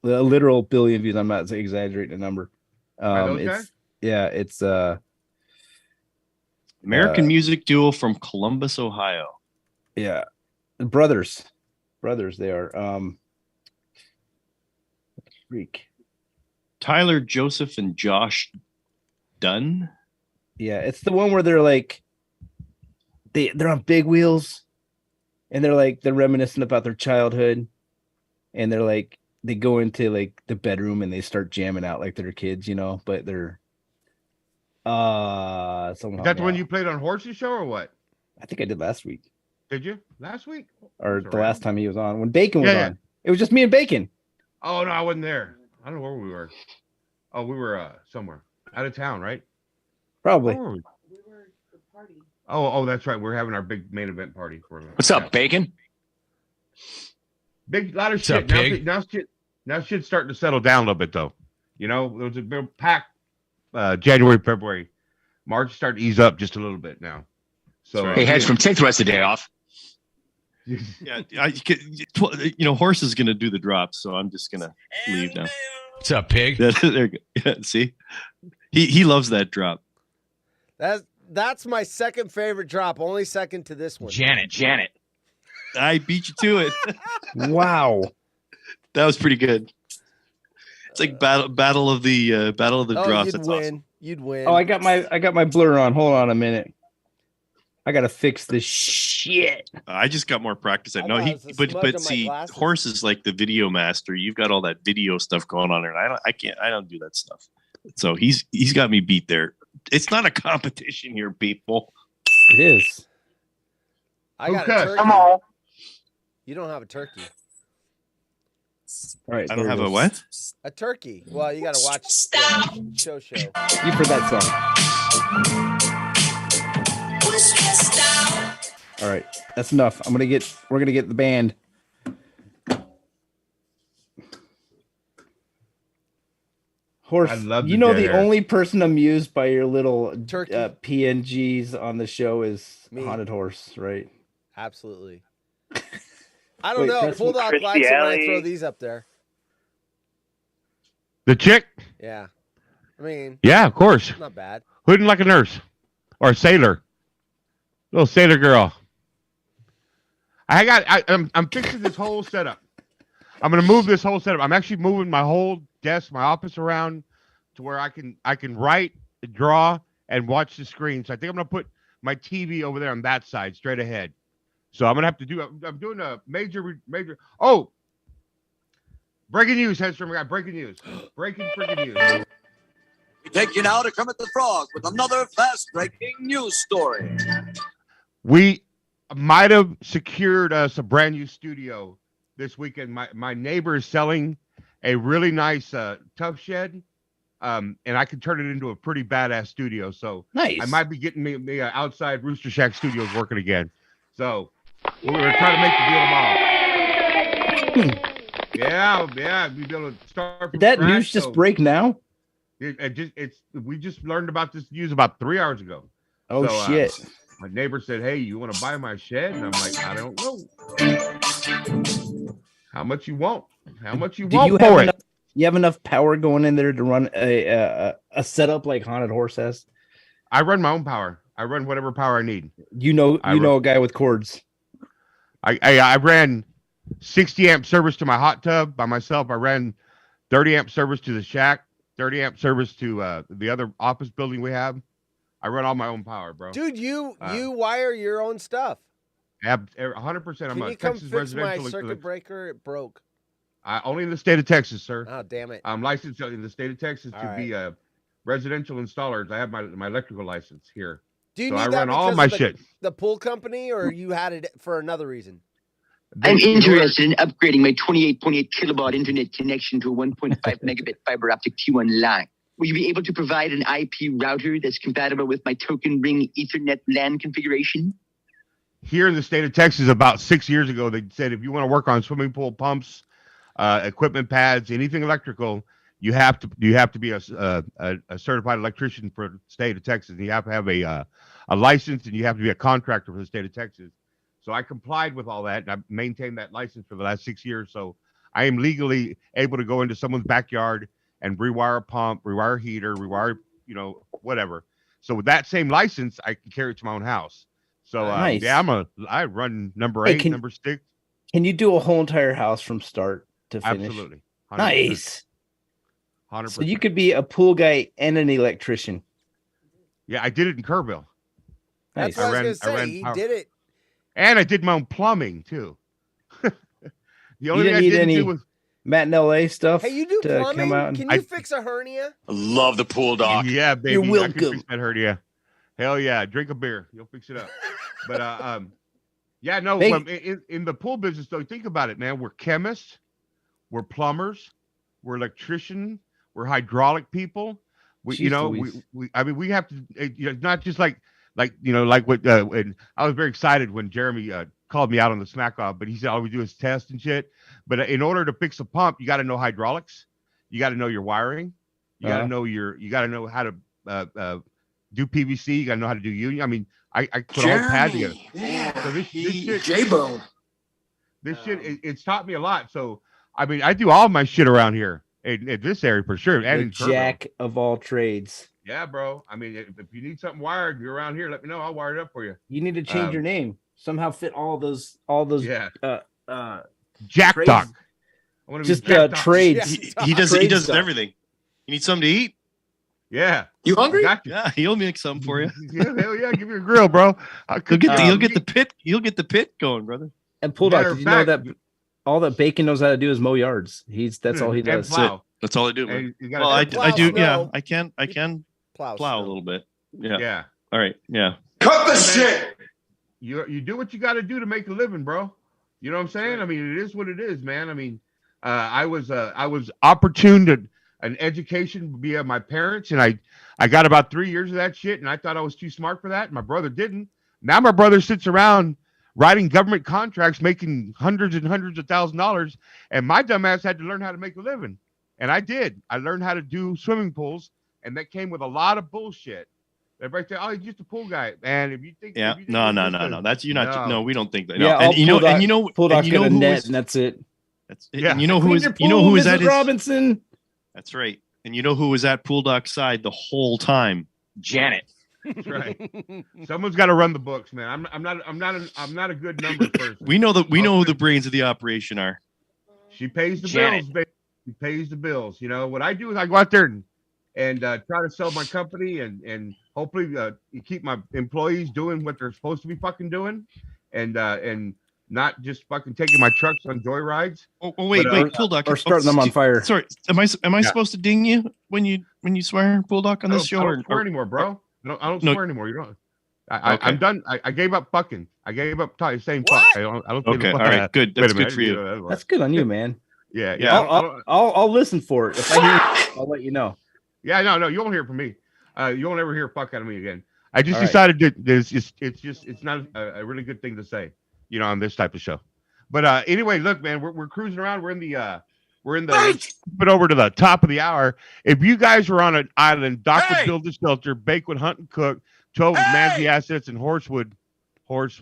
A literal 1 billion views. I'm not exaggerating the number. It's American music duo from Columbus, Ohio. Yeah. Brothers they are. Freak. Tyler, Joseph, and Josh Dunn. Yeah, it's the one where they're like they're on big wheels and they're reminiscing about their childhood, and they go into like the bedroom and they start jamming out like they're kids, but they're Is that the one you played on Horse's show or what? I think I did last week. Did you? Last week? Or the last time he was on, when Bacon was on. It was just me and Bacon. Oh no, I wasn't there. I don't know where we were. Oh, we were somewhere out of town, right? Probably. Where were we? Oh, that's right. We're having our big main event party for What's up, Bacon? Big lot of What's shit. up, pig? Now shit's starting to settle down a little bit though. There was a big pack January, February. March starting to ease up just a little bit now. So Hey, heads from take the rest of the day off. Yeah, Horse is gonna do the drops, so I'm just gonna leave now. What's up, pig? There you go. Yeah, see, he loves that drop. That's my second favorite drop, only second to this one. Janet. I beat you to it. Wow, that was pretty good. It's like battle of the drops. You'd That's win. awesome. You'd win. Oh, I got my blur on. Hold on a minute. I gotta fix this shit. I just got more practice. I know, it's a smudge on my see, glasses. Horse is like the video master. You've got all that video stuff going on there, and I don't do that stuff. So he's got me beat there. It's not a competition here, people. It is. I got a turkey. Come on. You don't have a turkey. All right. I don't have a what? A turkey. Well, you got to watch the show. You've heard that song. All right, that's enough. We're gonna get the band. Horse, I love you the know dead the air. only person amused by your little Turkey. PNGs on the show is Me. Haunted Horse, right? Absolutely. I don't Wait, know. press- Bulldog Christy likes it when I Alley. throw these up there. The chick? Yeah. I mean, Yeah, of course. not bad. Who didn't like a nurse or a sailor? Little sailor girl. I'm fixing this whole setup. I'm gonna move this whole setup. I'm actually moving my whole desk, my office around to where I can write, draw, and watch the screen. So I think I'm gonna put my TV over there on that side, straight ahead. So I'm gonna have to do. I'm doing a major. Oh, breaking news, Headstrom. We got breaking news. Breaking news. We take you now to Kermit the Frog with another fast-breaking news story. We might have secured us a brand new studio this weekend. My neighbor is selling a really nice tough shed, and I can turn it into a pretty badass studio. So nice. I might be getting me outside Rooster Shack Studios working again. So we're gonna try to make the deal tomorrow. Yeah, we be able to start. Did that news just break now? We just learned about this news about 3 hours ago. Oh shit! My neighbor said, "Hey, you want to buy my shed?" And I'm like, "I don't know. How much you want? How much you want for it?" You have enough power going in there to run a setup like Haunted Horse has? I run my own power. I run whatever power I need. You know a guy with cords. I ran 60 amp service to my hot tub by myself. I ran 30 amp service to the shack, 30 amp service to the other office building we have. I run all my own power, bro. Dude, you wire your own stuff. 100%. Can you come fix my circuit breaker? It broke. Only in the state of Texas, sir. Oh, damn it. I'm licensed in the state of Texas to be a residential installer. I have my electrical license here. Do you so need I that run all my shit. The pool company, or you had it for another reason? I'm interested in upgrading my 28.8 kilobaud internet connection to a 1.5 megabit fiber optic T1 line. Will you be able to provide an IP router that's compatible with my token ring Ethernet LAN configuration? Here in the state of Texas, about 6 years ago, they said if you want to work on swimming pool pumps, equipment pads, anything electrical, you have to be a certified electrician for the state of Texas. And you have to have a license, and you have to be a contractor for the state of Texas. So I complied with all that, and I've maintained that license for the last 6 years. So I am legally able to go into someone's backyard and rewire a pump, rewire a heater, rewire, whatever. So with that same license, I can carry it to my own house. So nice. I run number 8, number 6. Can you do a whole entire house from start to finish? Absolutely. 100%. Nice. 100%. So you could be a pool guy and an electrician. Yeah, I did it in Kerrville. That's what I was going to say. He did it. And I did my own plumbing, too. The only thing I didn't do was Matt in LA stuff. Hey, you do plumbing? Can you fix a hernia? I love the pool dog. Yeah, baby. You're welcome. I can fix that hernia. Hell yeah. Drink a beer. You'll fix it up. But in the pool business, though, think about it, man. We're chemists, we're plumbers, we're electricians, we're hydraulic people. We have to, not just like what, and I was very excited when Jeremy called me out on the smack off, but he said all we do is test and shit. But in order to fix a pump, you got to know hydraulics, you got to know your wiring, you got to know how to do PVC, you got to know how to do union. I mean, I put a whole pad together. Yeah, so this shit, J-Bone. This shit, it's taught me a lot. So I mean, I do all my shit around here in this area for sure. And in jack of all trades. Yeah, bro. I mean, if you need something wired, you're around here, let me know. I'll wire it up for you. You need to change your name. Somehow fit all those Jack trades. Doc. Just trades. He does everything. You need something to eat? Yeah. You hungry? You. Yeah, he'll make something for you. Yeah, hell yeah, give me a grill, bro. You'll get the pit going, brother. And Pull Dog, did you know that all that Bacon knows how to do is mow yards? That's all he does. That's all I do, man. Well, I do. Yeah, I can plow a little bit. Yeah. Yeah. All right. Yeah. Cut the shit. You do what you got to do to make a living, bro. You know what I'm saying? Right. I mean, it is what it is, man. I mean, I was opportune to an education via my parents, and I got about 3 years of that shit, and I thought I was too smart for that. My brother didn't. Now my brother sits around writing government contracts, making hundreds and hundreds of $1,000s, and my dumbass had to learn how to make a living, and I did. I learned how to do swimming pools, and that came with a lot of bullshit. Everybody say, "Oh, he's just a pool guy," and if you think, no, that's you not. No, we don't think that. Yeah, no. And you know, Pull Dog's got a net, and that's it. Yeah. And you know who is at his Robinson. That's right. And you know who was at Pool Doc's side the whole time? Janet. That's right. Someone's got to run the books, man. I'm not a good number person. We know who the brains of the operation are. She pays the Janet. bills, baby. She pays the bills. You know what I do is I go out there and try to sell my company and hopefully you keep my employees doing what they're supposed to be fucking doing, and not just fucking taking my trucks on joyrides. Oh wait, Bulldog, or starting them on fire. Sorry, am I supposed to ding you when you swear, Bulldog, on this show? I don't swear anymore, bro. I don't swear anymore. You don't. I'm done. I gave up fucking. I gave up saying fuck. I don't. Okay, all right, good. That's good for you. That's good on you, man. Yeah. I'll listen for it. If I hear it, I'll let you know. Yeah, no, you won't hear from me. You won't ever hear fuck out of me again. I just All right. decided that it's not a really good thing to say, on this type of show. But anyway, look, man, we're cruising around. We're in the but over to the top of the hour. If you guys were on an island, Doc would build a shelter, Bake would hunt and cook, 12 would manage the assets, and Horse would. What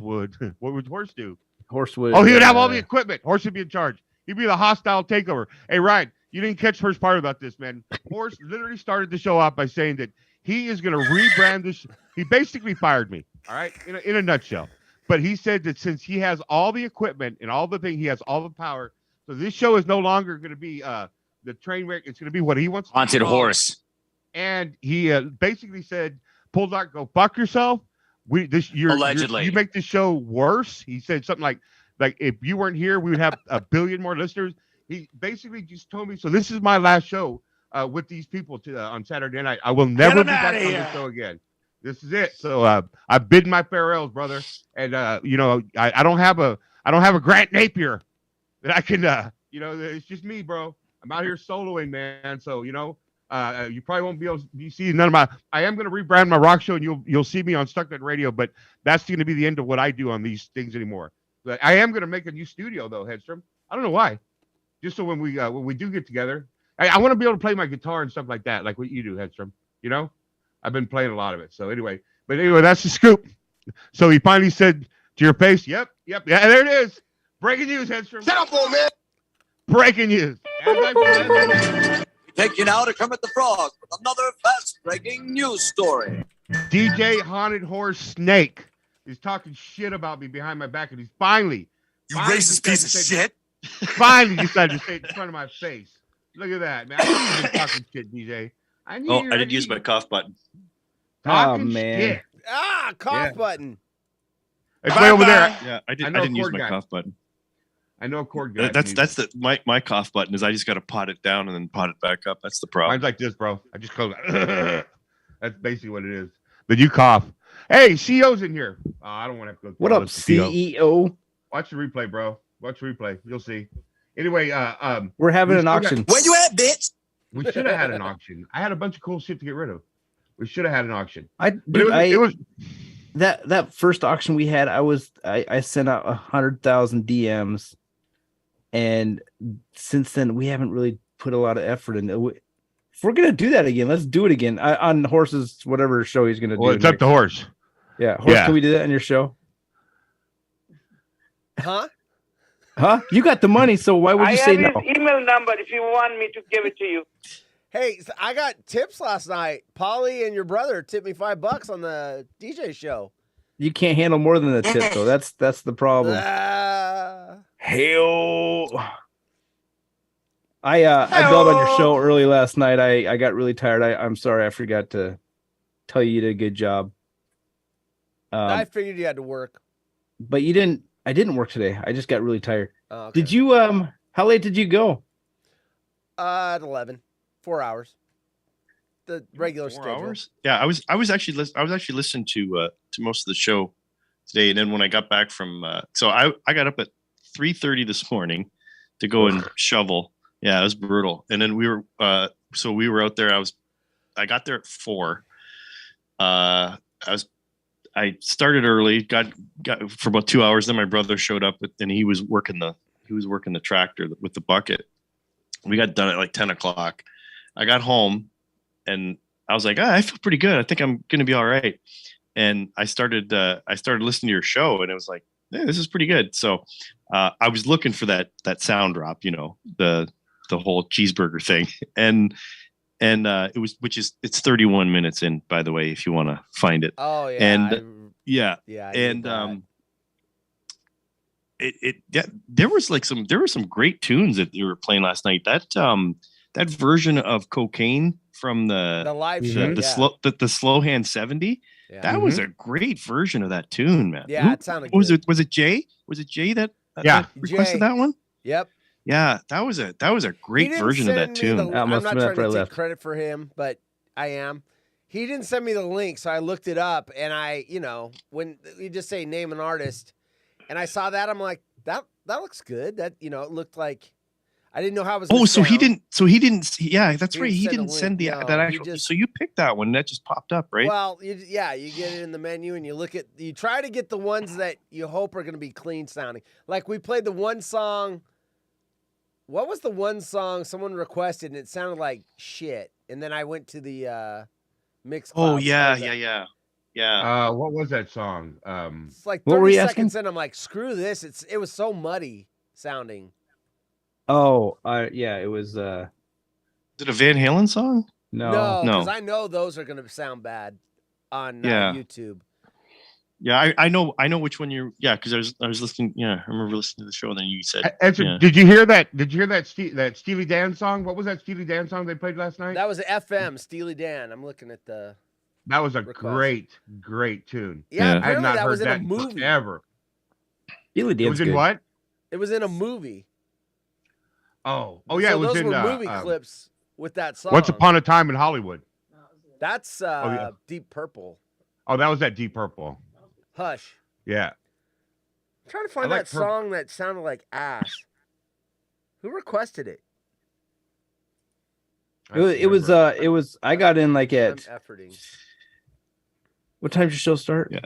would Horse do? Horse would. Oh, he would have all the equipment. Horse would be in charge. He'd be the hostile takeover. Hey, Ryan, you didn't catch the first part about this, man. Horse literally started the show off by saying that he is going to rebrand this. He basically fired me, all right, in a nutshell. But he said that since he has all the equipment and all the thing, he has all the power. So this show is no longer going to be the train wreck. It's going to be what he wants. Haunted Horse. And he basically said, "Bulldog, go fuck yourself. Allegedly. You make the show worse." He said something like if you weren't here, we would have 1 billion more listeners. He basically just told me, so this is my last show with these people on Saturday night. I will never be back on this show again. This is it. So I bid my farewells, brother. And I don't have a Grant Napier that I can it's just me, bro. I'm out here soloing, man. So you probably won't be able to see none of my. I am going to rebrand my rock show, and you'll see me on Stucknut Radio. But that's going to be the end of what I do on these things anymore. But I am going to make a new studio though, Hedstrom. I don't know why. Just so when we do get together, I want to be able to play my guitar and stuff like that, like what you do, Hedstrom. I've been playing a lot of it. So anyway, that's the scoop. So he finally said to your face, "Yep, yeah, there it is. Breaking news, Hedstrom. Shut up, old man. Breaking news." We take you now to Kermit the Frog with another fast-breaking news story. DJ Haunted Horse Snake is talking shit about me behind my back, and he's finally racist piece of shit. Finally decided to say it in front of my face. Look at that, man. I knew you were talking shit, DJ. I did use my cough button. Talking man. shit. Cough button. Hey, play over there. Yeah, I didn't use my cough button. I know a cord guy. That's my cough button is I just got to pot it down and then pot it back up. That's the problem. Mine's like this, bro. I just close it. That's basically what it is. But you cough. Hey, CEO's in here. I don't want to have to go. What up, CEO? Watch the replay, bro. Watch the replay. You'll see. Anyway, we're having an auction. Where you at, bitch? We should have had an auction. I had a bunch of cool shit to get rid of. We should have had an auction. It was that first auction we had. I sent out 100,000 DMs, and since then we haven't really put a lot of effort in. If we're gonna do that again, let's do it again on Horse's whatever show he's gonna do. Well, it's up to Horse. Yeah, Horse. Yeah. Can we do that on your show? Huh? You got the money, so why would you say no? I have his email number if you want me to give it to you. Hey, so I got tips last night. Polly and your brother tipped me $5 on the DJ show. You can't handle more than the tip, though. That's the problem. Hell. I bailed on your show early last night. I got really tired. I'm sorry. I forgot to tell you did a good job. I figured you had to work. But you didn't. I didn't work today. I just got really tired. Oh, okay. Did you how late did you go? At 11. 4 hours. The regular 4 schedule. hours? Yeah, I was actually listening to most of the show today, and then when I got back from so I got up at 3:30 this morning to go and shovel. Yeah, it was brutal. And then we were out there. I got there at 4. I started early, got for about 2 hours. Then my brother showed up, and he was working the tractor with the bucket. We got done at like 10 o'clock. I got home, and I was like, I feel pretty good. I think I'm gonna be all right. And I started listening to your show, and it was like, hey, this is pretty good. So I was looking for that sound drop, the whole cheeseburger thing, and and it's 31 minutes in, by the way, if you want to find it. Oh yeah, and there were some great tunes that you were playing last night. That version of Cocaine from the live show, the slow hand 70. Yeah. That was a great version of that tune, man. Yeah, it sounded was good. Was it Jay? Was it Jay that requested that one? Yep. Yeah, that was a great version of that tune. I'm not trying to take credit for him, but I am. He didn't send me the link, so I looked it up, and when you just say name an artist, and I saw that, I'm like, that looks good. That it looked like I didn't know how it was. Oh, so he didn't. Yeah, that's right. He didn't send the link. that actual. So you picked that one. That just popped up, right? Well, you get it in the menu, and you try to get the ones that you hope are going to be clean sounding. Like we played the one song. What was the one song someone requested, and it sounded like shit? And then I went to the mix. Oh yeah. What was that song? It's like 30 seconds in. I'm like, screw this. It was so muddy sounding. Oh, yeah, it was. Is it a Van Halen song? No, because I know those are going to sound bad on YouTube. Yeah, I know which one you're. Yeah, because I was listening. Yeah, I remember listening to the show, and then you said. Did you hear that? Did you hear that Steely Dan song? What was that Steely Dan song they played last night? That was FM Steely Dan. I'm looking at the. That was a great tune. Yeah, I had not that heard was in that a movie. ever. Steely Dan. It was in what? It was in a movie. Oh yeah, so it was those in were movie clips with that song. Once Upon a Time in Hollywood. That's Deep Purple. Oh, that was that Deep Purple. Hush. Yeah. I'm trying to find that song that sounded like ass. Who requested it? It was. I got in like at. I'm efforting. What time did your show start? Yeah.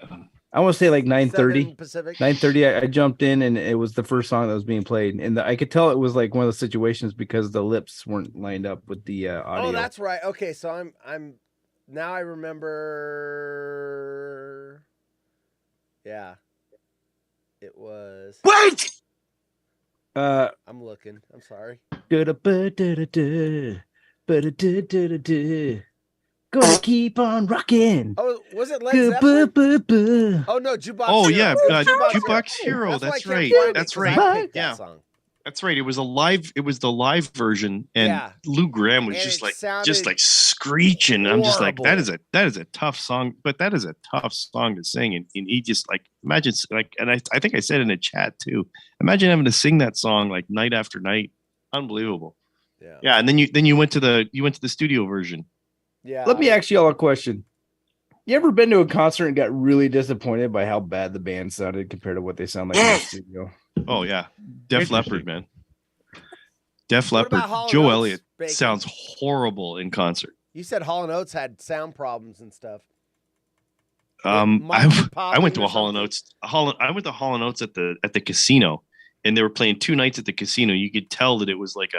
I want to say like 9:30. Pacific. 9:30. I jumped in and it was the first song that was being played, and I could tell it was like one of those situations because the lips weren't lined up with the audio. Oh, that's right. Okay, so I'm now I remember. Yeah, it was. Wait. I'm looking. I'm sorry. Gonna keep on rocking. Oh, was it Led Zeppelin? Oh no, Jukebox. Oh Hero. yeah, Jukebox Hero. That's right. That's right. Yeah, that's right. It was a live. It was the live version, and Lou Gramm was just like screeching. Horrible. I'm just like, that is a tough song, but that is a tough song to sing, and he just like imagine like, and I think I said in the chat too. Imagine having to sing that song like night after night. Unbelievable. Yeah, and then you went to the studio version. Yeah. Let me ask you all a question. You ever been to a concert and got really disappointed by how bad the band sounded compared to what they sound like in the studio? Oh yeah, Def Leppard, man. Def Leppard. Joe Elliott sounds horrible in concert. You said Hall & Oates had sound problems and stuff. I went to a Hall & Oates. I went to Hall & Oates at the casino, and they were playing 2 nights at the casino. You could tell that it was like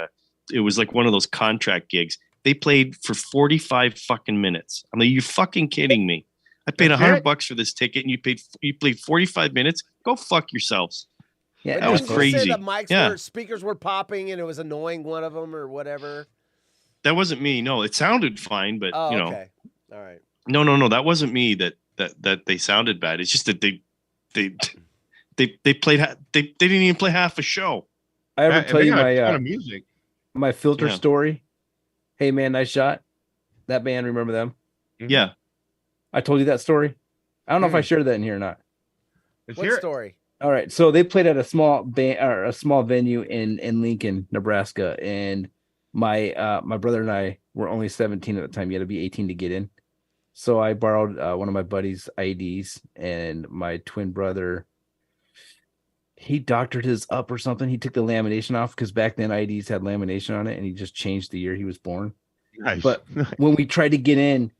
one of those contract gigs. They played for 45 fucking minutes. I'm like, you fucking kidding me? I paid $100 for this ticket, and you played 45 minutes. Go fuck yourselves. Yeah, that was crazy. Say the mics speakers were popping, and it was annoying one of them or whatever. That wasn't me. No, it sounded fine, but okay, all right. No, that wasn't me. That they sounded bad. It's just that they played. They didn't even play half a show. I ever tell you my music, my filter story? Hey man, nice shot. That band, remember them? Yeah. I told you that story. I don't know if I shared that in here or not. What story? All right. So they played at a small band or a small venue in Lincoln, Nebraska. And my brother and I were only 17 at the time. You had to be 18 to get in. So I borrowed one of my buddy's IDs, and my twin brother, he doctored his up or something. He took the lamination off because back then IDs had lamination on it, and he just changed the year he was born. Nice. But when we tried to get in,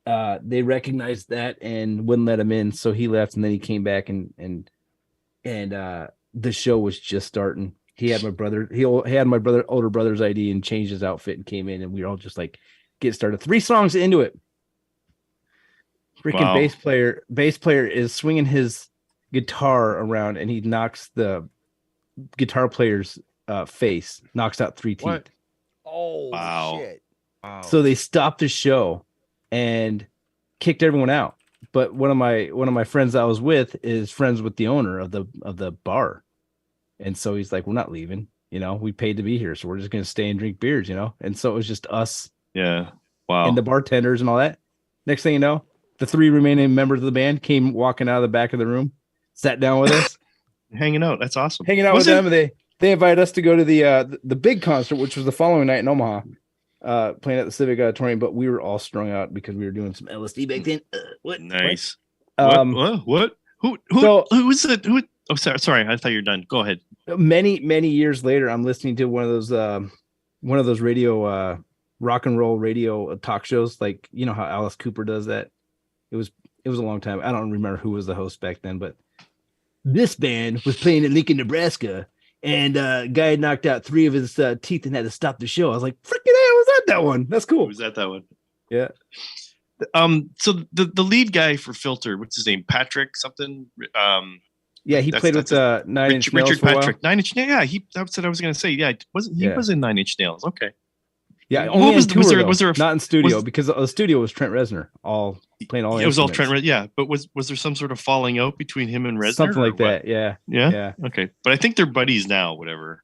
they recognized that and wouldn't let him in. So he left, and then he came back, and the show was just starting. He had my brother. He had my older brother's ID and changed his outfit and came in, and we were all just like, get started. 3 songs into it. Freaking bass player is swinging his guitar around, and he knocks the guitar player's face, knocks out 3 teeth. Oh, wow. shit. So they stopped the show and kicked everyone out. But one of my friends I was with is friends with the owner of the bar. And so he's like, we're not leaving, we paid to be here. So we're just going to stay and drink beers, And so it was just us. Yeah. Wow. And the bartenders and all that. Next thing you know, the 3 remaining members of the band came walking out of the back of the room, sat down with us. Hanging out. That's awesome. Hanging out with them. And they invited us to go to the big concert, which was the following night in Omaha, playing at the Civic Auditorium. But we were all strung out because we were doing some LSD back then. What? Nice. What? Who was it? Who? Oh, sorry. I thought you were done. Go ahead. Many years later, I'm listening to one of those radio rock and roll radio talk shows, like how Alice Cooper does that. It was a long time. I don't remember who was the host back then, but this band was playing in Lincoln, Nebraska, and a guy had knocked out 3 of his teeth and had to stop the show. I was like, freaking hell, was that one? That's cool. Was that one? Yeah. So the lead guy for Filter, what's his name? Patrick something. Yeah, he played with Nine Inch Nails. Richard Patrick. 9 Inch Nails. Yeah, that's what I was gonna say. Yeah, he was in 9 Inch Nails. Okay. Yeah, only was there not in studio because the studio was Trent Reznor playing all. It was all Trent Reznor. Yeah, but was there some sort of falling out between him and Reznor? Something like that. Yeah. Yeah. Okay, but I think they're buddies now. Whatever.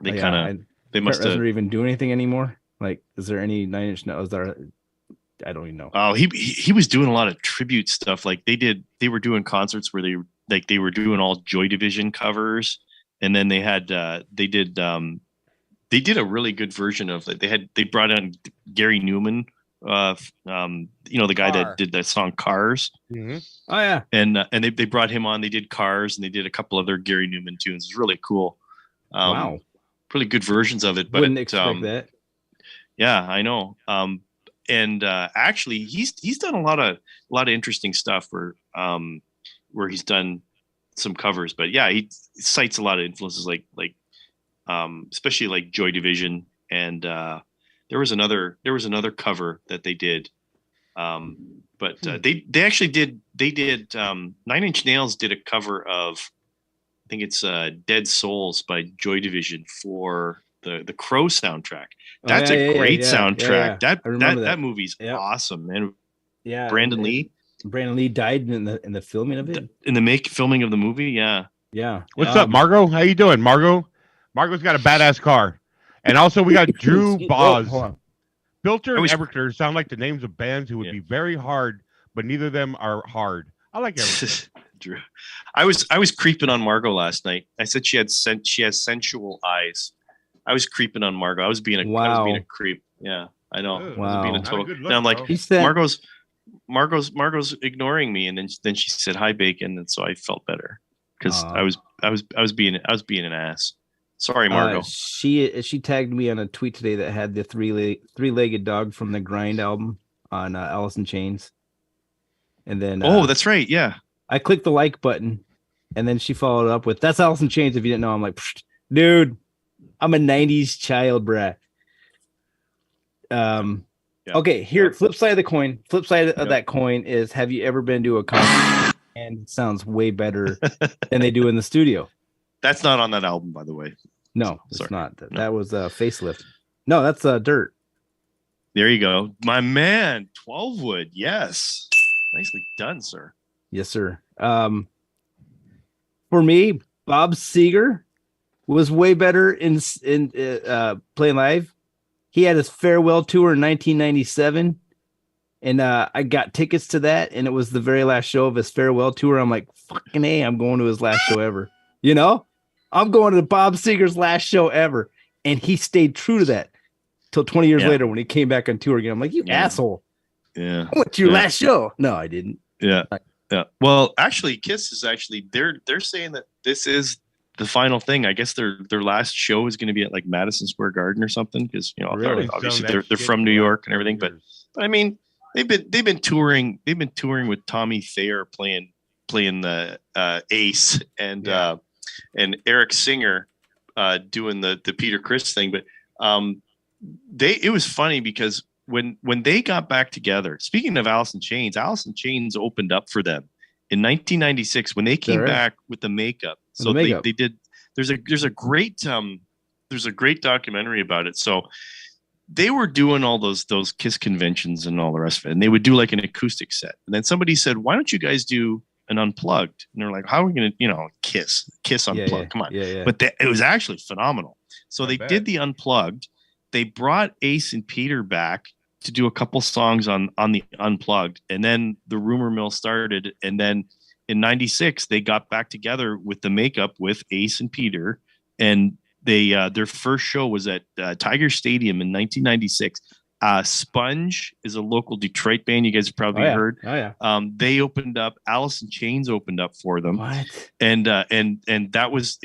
They they must Trent Reznor even do anything anymore. Like, is there any 9 Inch Nails that are? I don't even know. Oh, he was doing a lot of tribute stuff. Like they were doing concerts where they were doing all Joy Division covers, and then they did a really good version of it. They brought in Gary Newman, the guy that did that song Cars. Mm-hmm. Oh yeah, and they brought him on. They did Cars, and they did a couple other Gary Newman tunes. It's really cool. Wow, really good versions of it. But wouldn't expect that. Yeah, I know. And actually, he's done a lot of interesting stuff where he's done some covers. But yeah, he cites a lot of influences like especially like Joy Division, and there was another cover that they did. But they actually did 9 Inch Nails did a cover of, I think it's Dead Souls by Joy Division for the Crow soundtrack. That's a great soundtrack. That movie's awesome, man. Yeah, Brandon Lee died in the filming of it. In the filming of the movie, yeah. What's up, Margot? How you doing, Margot? Margot's got a badass car, and also we got Drew Boz. Filter and Everclear sound like the names of bands who would be very hard, but neither of them are hard. I like Everclear. Drew, I was creeping on Margot last night. I said she has sensual eyes. I was creeping on Margot. I was being a creep. Yeah, I know. Wow. I was being a total. Look, and I'm like, Margot's ignoring me, and then she said hi, Bacon, and so I felt better because I was being an ass. Sorry, Margot. She tagged me on a tweet today that had the three-legged dog from the Grind album on Alice in Chains, and then that's right, yeah. I clicked the like button, and then she followed up with, "That's Alice in Chains." If you didn't know, I'm like, dude, I'm a '90s child brat. Okay, here, flip side of the coin. Flip side of that coin is: have you ever been to a concert and it sounds way better than they do in the studio? That's not on that album, by the way. No, it's not. That was Facelift. No, that's Dirt. There you go, my man. 12 Wood. Yes, nicely done, sir. Yes, sir. For me, Bob Seger was way better in playing live. He had his farewell tour in 1997, and I got tickets to that, and it was the very last show of his farewell tour. I'm like, fucking A, I'm going to his last show ever. I'm going to Bob Seger's last show ever, and he stayed true to that till 20 years later when he came back on tour again. I'm like, you asshole. Yeah. I went to your last show. No, I didn't. Yeah. Yeah. Well, actually, Kiss is actually they're saying that this is the final thing. I guess their last show is going to be at like Madison Square Garden or something, because Really? obviously So they're from New York and everything. But I mean, they've been touring with Tommy Thayer playing the Ace and Eric Singer doing the Peter Criss thing. But it was funny because when they got back together, speaking of Alice in Chains opened up for them in 1996 when they came back with the makeup. So they did. There's a great documentary about it. So they were doing all those Kiss conventions and all the rest of it, and they would do like an acoustic set. And then somebody said, "Why don't you guys do an unplugged?" And they're like, "How are we going to, Kiss unplugged? Come on!" But it was actually phenomenal. So they did the unplugged. They brought Ace and Peter back to do a couple songs on the unplugged, and then the rumor mill started. And then in '96, they got back together with the makeup with Ace and Peter, and they their first show was at Tiger Stadium in 1996. Sponge is a local Detroit band. You guys have probably heard. Oh yeah. They opened up. Alice in Chains opened up for them. What? And that was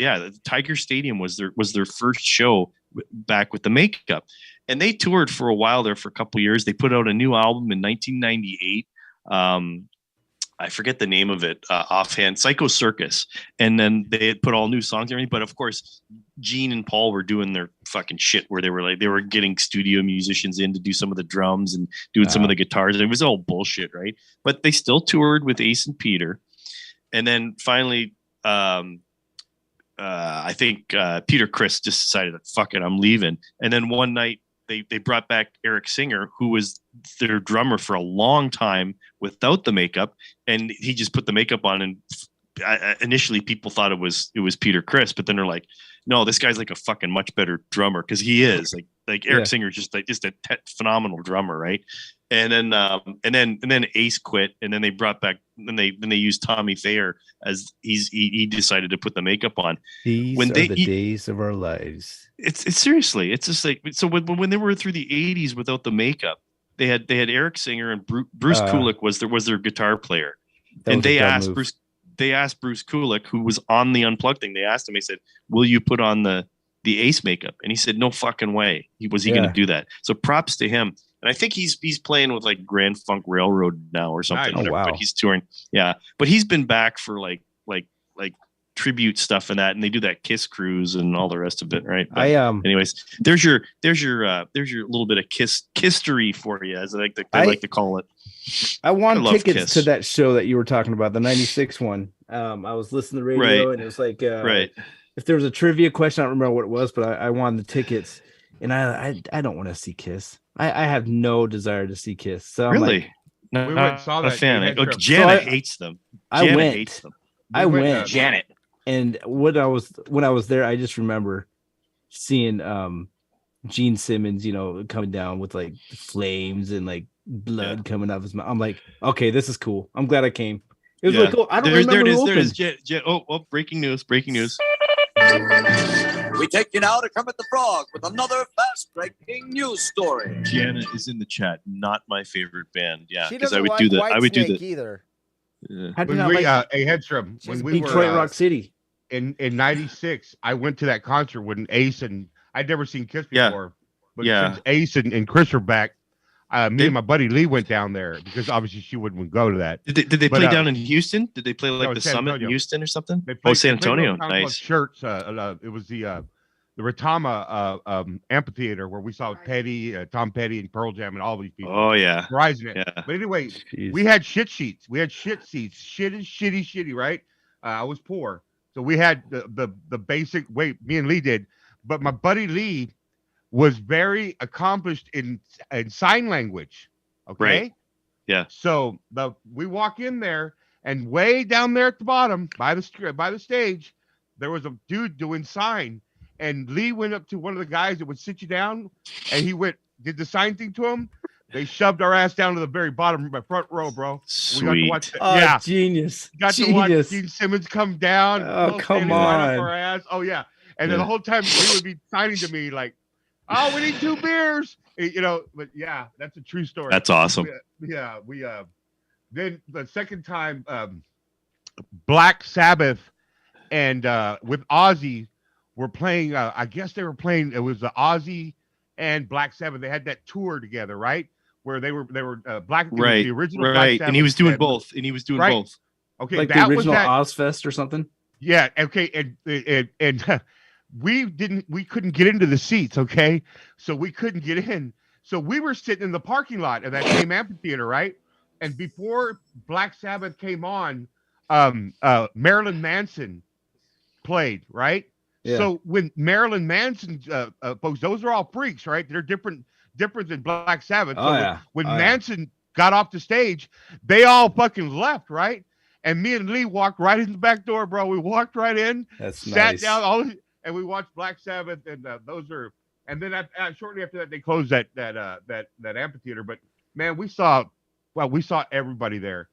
Tiger Stadium was their first show back with the makeup, and they toured for a while there for a couple years. They put out a new album in 1998. I forget the name of it offhand, Psycho Circus. And then they had put all new songs and everything. But of course, Gene and Paul were doing their fucking shit where they were getting studio musicians in to do some of the drums and doing some of the guitars. It was all bullshit, right? But they still toured with Ace and Peter. And then finally, I think Peter Criss just decided that fuck it, I'm leaving. And then one night they brought back Eric Singer, who was their drummer for a long time without the makeup, and he just put the makeup on. And initially people thought it was Peter Criss, but then they're like, no, this guy's like a fucking much better drummer, because he is like Eric Singer is just a phenomenal drummer, right? And then Ace quit, and then they brought back. Then they used Tommy Thayer as he decided to put the makeup on. These are the days of our lives. It's seriously, it's just like, so when they were through the 80s without the makeup, they had Eric Singer, and Bruce Kulick was their guitar player, and they asked Bruce Kulick, who was on the Unplugged thing. They asked him. They said, "Will you put on the Ace makeup?" And he said, "No fucking way." Was he going to do that? So props to him. And I think he's playing with like Grand Funk Railroad now or something. Nice. Oh, wow. But he's touring. Yeah, but he's been back for like tribute stuff and that, and they do that Kiss cruise and all the rest of it, right? But anyways, there's your little bit of Kiss-tery for you, as I like to call it. I won tickets Kiss. to that show that you were talking about, the '96 one. I was listening to the radio, Right. and it was like, If there was a trivia question, I don't remember what it was, but I won the tickets, and I don't want to see Kiss. I have no desire to see Kiss. So I'm Really? like, No, We went and saw not a that. fan. You had Janet So hates them. I Janet went. hates them. I went. Janet. And when I was there, I just remember seeing Gene Simmons, coming down with like flames and like blood coming out of his mouth. I'm like, okay, this is cool. I'm glad I came. It was really cool. I don't remember who opened. There it is. Oh, breaking news. We take you now to Kermit the Frog with another fast-breaking news story. Janet is in the chat. Not my favorite band. Yeah, She because doesn't I would like do that. White I would do Snake that. either. How do you When not we, like Hedstrom, when we Detroit were Rock City? in '96, I went to that concert when Ace and I'd never seen Kiss before, but since Ace and Chris were back, me and my buddy Lee went down there because obviously she wouldn't go to that. Did they play down in Houston? Did they play like no, the San Summit Antonio. in Houston or something? They played, San they played Antonio. a town called Nice. Church. It was the Retama amphitheater where we saw Petty, Tom Petty, and Pearl Jam, and all these people. Oh yeah. Rising it. Yeah. But anyway, Jeez. we had shit sheets. We had shit seats. Shit is shitty, right? I was poor, so we had the basic way. Me and Lee did, but my buddy Lee was very accomplished in sign language. Okay. Right. Yeah. So we walk in there, and way down there at the bottom by the stage, there was a dude doing sign, and Lee went up to one of the guys that would sit you down, and he did the sign thing to him. They shoved our ass down to the very bottom, my front row, bro. Sweet. We got to watch Genius. got to watch Gene Simmons come down. Oh, come standing right up on. our ass. Oh yeah. And then the whole time he would be signing to me like, "Oh, we need 2 beers." But yeah, that's a true story. That's awesome. We then the second time Black Sabbath and with Ozzy were playing, I guess they were playing, it was the Ozzy and Black Sabbath. They had that tour together, right? Where they were Black, Right. the original Black Right. Sabbath And he was doing band. both. And he was doing Right. both. Okay, Like that the original was that, Ozfest or something? yeah, okay, and we couldn't get into the seats, okay? So we couldn't get in. So we were sitting in the parking lot of that same amphitheater, right? And before Black Sabbath came on, Marilyn Manson played, right? Yeah. So when Marilyn Manson folks, those are all freaks, right? They're different different than Black Sabbath. Oh, So yeah. when Oh, yeah. Manson got off the stage, they all fucking left, right? And me and Lee walked right in the back door, bro. We walked right in, That's sat nice. down, and we watched Black Sabbath, and and then shortly after that they closed that amphitheater. But man, we saw everybody there.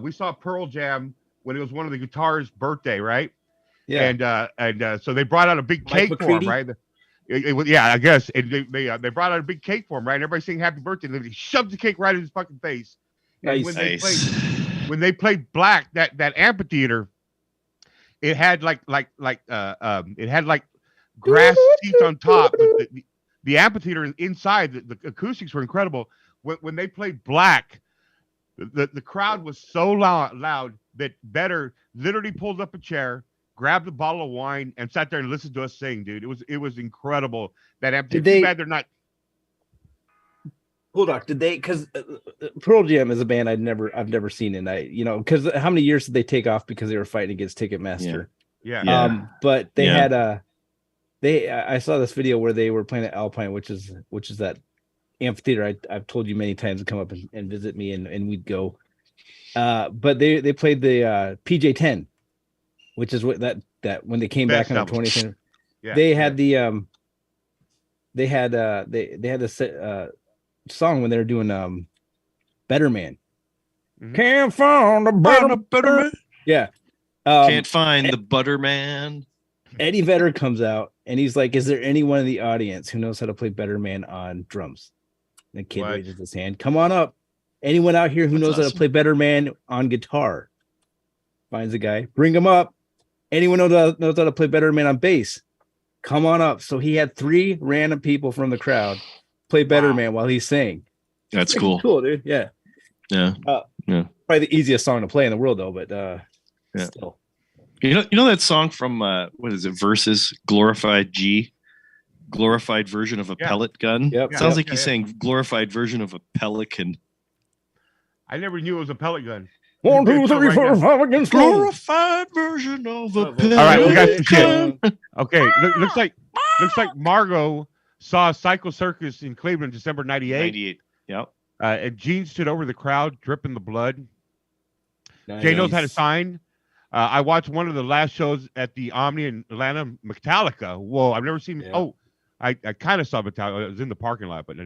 We saw Pearl Jam when it was one of the guitarist's birthday, right? Yeah. And so they brought out a big Mike cake for him, McCready? right? It was, yeah, I guess. And they brought out a big cake for him, right? And everybody singing happy birthday. And they shoved the cake right in his fucking face. And Nice. when they played Black, that amphitheater, it had like grass seats on top, but the amphitheater inside, the acoustics were incredible. When they played Black, the crowd was so loud that Better literally pulled up a chair, grabbed a bottle of wine, and sat there and listened to us sing, dude. It was incredible. That amphitheater. Too bad they're not. Bulldog, did they? Because Pearl Jam is a band I've never seen, and because how many years did they take off because they were fighting against Ticketmaster? Yeah. But they had I saw this video where they were playing at Alpine, which is that amphitheater I've told you many times to come up and visit me, and we'd go. But they played the PJ-10, which is what that when they came back on the 20th. They had they had the song when they were doing Better Man. Can't find a better man. Yeah. Can't find the butter man. Eddie Vedder comes out and he's like, is there anyone in the audience who knows how to play Better Man on drums? And the kid raises his hand. Come on up. Anyone out here who knows how to play Better Man on guitar? Finds a guy. Bring him up. Anyone knows how to play Better Man on bass? Come on up. So he had 3 random people from the crowd play Better Man while he sang. That's cool. Cool, dude. Yeah. Yeah. Probably the easiest song to play in the world, though. But still, you know that song from what is it? Versus Glorified G, glorified version of a pellet gun. Yep. Sounds like he's saying glorified version of a pelican. I never knew it was a pellet gun. 1, 2, 3, 4, 5 against glorified version of a pellet. All right, we got some shit. Okay, looks like Margot saw Psycho Circus in Cleveland, December 98. 98. Yep. And Gene stood over the crowd, dripping the blood. Jay knows how to sign. I watched one of the last shows at the Omni in Atlanta, Metallica. Whoa, I've never seen. Yeah. Oh, I kind of saw Metallica. It was in the parking lot, but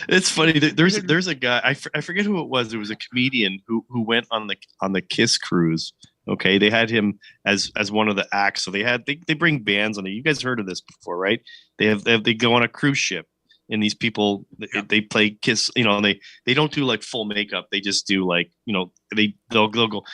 it's funny. There's a guy. I forget who it was. It was a comedian who went on the Kiss cruise. Okay, they had him as one of the acts. So they bring bands on it. You guys heard of this before, right? They go on a cruise ship, and these people they play Kiss. And they don't do like full makeup. They just do like they'll go.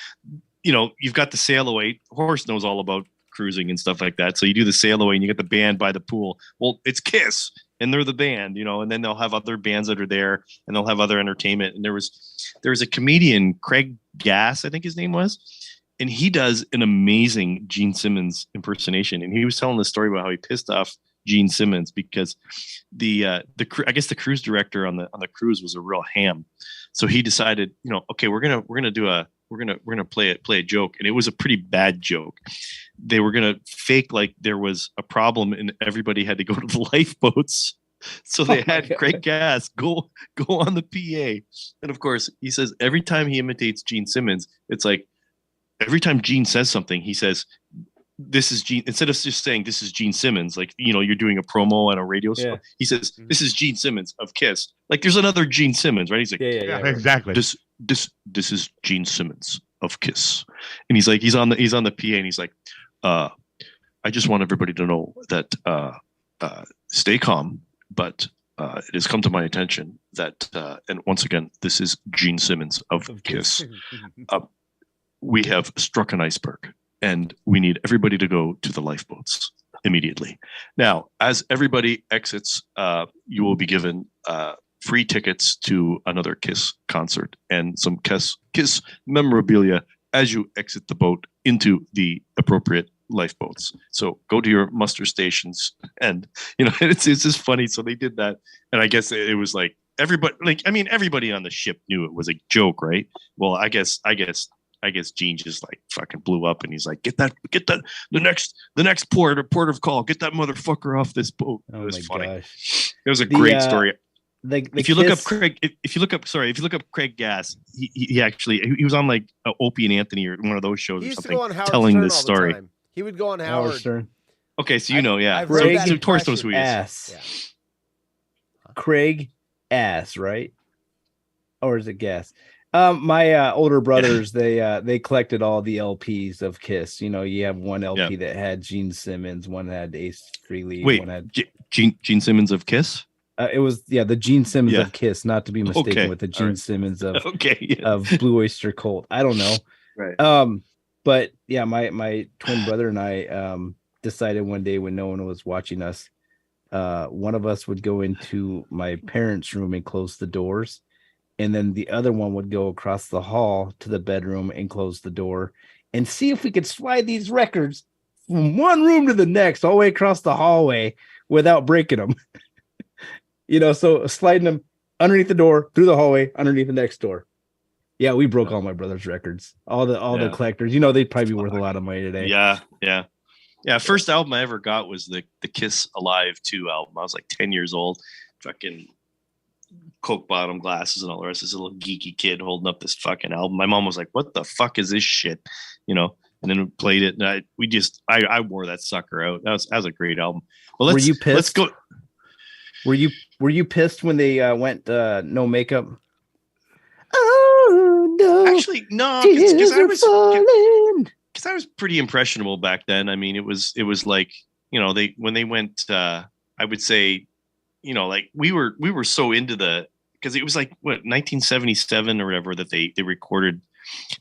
You've got the sail away. Horse knows all about cruising and stuff like that. So you do the sail away, and you get the band by the pool. Well, it's Kiss, and they're the band, and then they'll have other bands that are there, and they'll have other entertainment. And there was a comedian, Craig Gass, I think his name was. And he does an amazing Gene Simmons impersonation. And he was telling the story about how he pissed off Gene Simmons because I guess the cruise director on the cruise was a real ham. So he decided, okay, we're gonna play a joke, and it was a pretty bad joke. They were gonna fake like there was a problem and everybody had to go to the lifeboats. So they had Craig Gass go on the PA. And of course, he says every time he imitates Gene Simmons, it's like every time Gene says something, he says, this is Gene, instead of just saying this is Gene Simmons, like, you're doing a promo on a radio show. He says, this is Gene Simmons of Kiss. Like there's another Gene Simmons, right? He's like, yeah, exactly. This is Gene Simmons of Kiss. And he's like, he's on the PA and he's like, I just want everybody to know that, stay calm, but, it has come to my attention that, and once again, this is Gene Simmons of Kiss. We have struck an iceberg and we need everybody to go to the lifeboats immediately. Now, as everybody exits, you will be given free tickets to another Kiss concert and some Kiss memorabilia as you exit the boat into the appropriate lifeboats. So go to your muster stations, and it's just funny. So they did that, and I guess it was like everybody on the ship knew it was a joke, right? Well, I guess I guess Gene just like fucking blew up, and he's like, get that the next port of call, get that motherfucker off this boat. It was funny. Gosh. It was a great story. If you look up Craig Gass, he actually was on like Opie and Anthony or one of those shows He or used to something, go on Howard telling Stern this all the story. time. He would go on Howard Stern. Okay, so you know, yeah. I've heard that So Torsto impression. Sweet. Ass. Yeah. Craig Ass, right? Or is it Gas? My older brothers, they collected all the LPs of Kiss. You know, you have one LP that had Gene Simmons, one had Ace Frehley, Wait, one had Gene Simmons of Kiss? it was the Gene Simmons of Kiss, not to be mistaken with the Gene right. Simmons of Okay, of Blue Oyster Cult. I don't know. Right. But yeah, my twin brother and I decided one day when no one was watching us, one of us would go into my parents' room and close the doors, and then the other one would go across the hall to the bedroom and close the door and see if we could slide these records from one room to the next, all the way across the hallway without breaking them. You know, so sliding them underneath the door, through the hallway, underneath the next door. Yeah, we broke all my brother's records. All the collectors. You know, they'd probably be worth a lot of money today. Yeah. First album I ever got was the Kiss Alive 2 album. I was like 10 years old, fucking Coke bottom glasses and all the rest. This little geeky kid holding up this fucking album. My mom was like, "What the fuck is this shit?" You know. And then we played it, and I wore that sucker out. That was a great album. Well, were you pissed? Let's go. Were you pissed when they went no makeup? Oh no! Actually, no, because I was pretty impressionable back then. I mean, it was like, you know, when they went, I would say, you know, like we were so into because it was like what 1977 or whatever that they recorded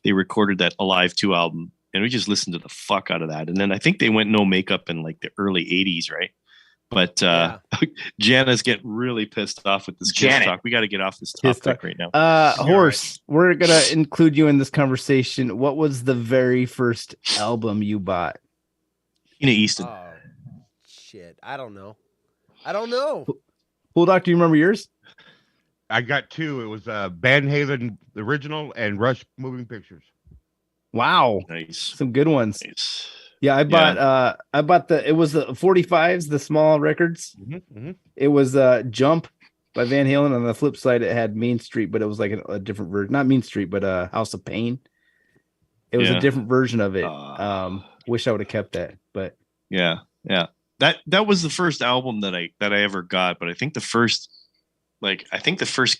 that Alive 2 album, and we just listened to the fuck out of that. And then I think they went no makeup in like the early 80s, right? But Jana's getting really pissed off with this Kiss talk. We got to get off this topic right now. Horse, we're gonna include you in this conversation. What was the very first album you bought? Tina Easton. Oh, shit. I don't know. Bulldog, do you remember yours? I got two. It was Van Halen the original and Rush Moving Pictures. Wow, nice, some good ones. Nice. Yeah, I bought it was the 45s, the small records. Mm-hmm. It was Jump by Van Halen. On the flip side, it had Main Street, but it was like a different version. Not Mean Street, but House of Pain. It was a different version of it. Wish I would have kept that, but yeah. That was the first album that I ever got. But I think the first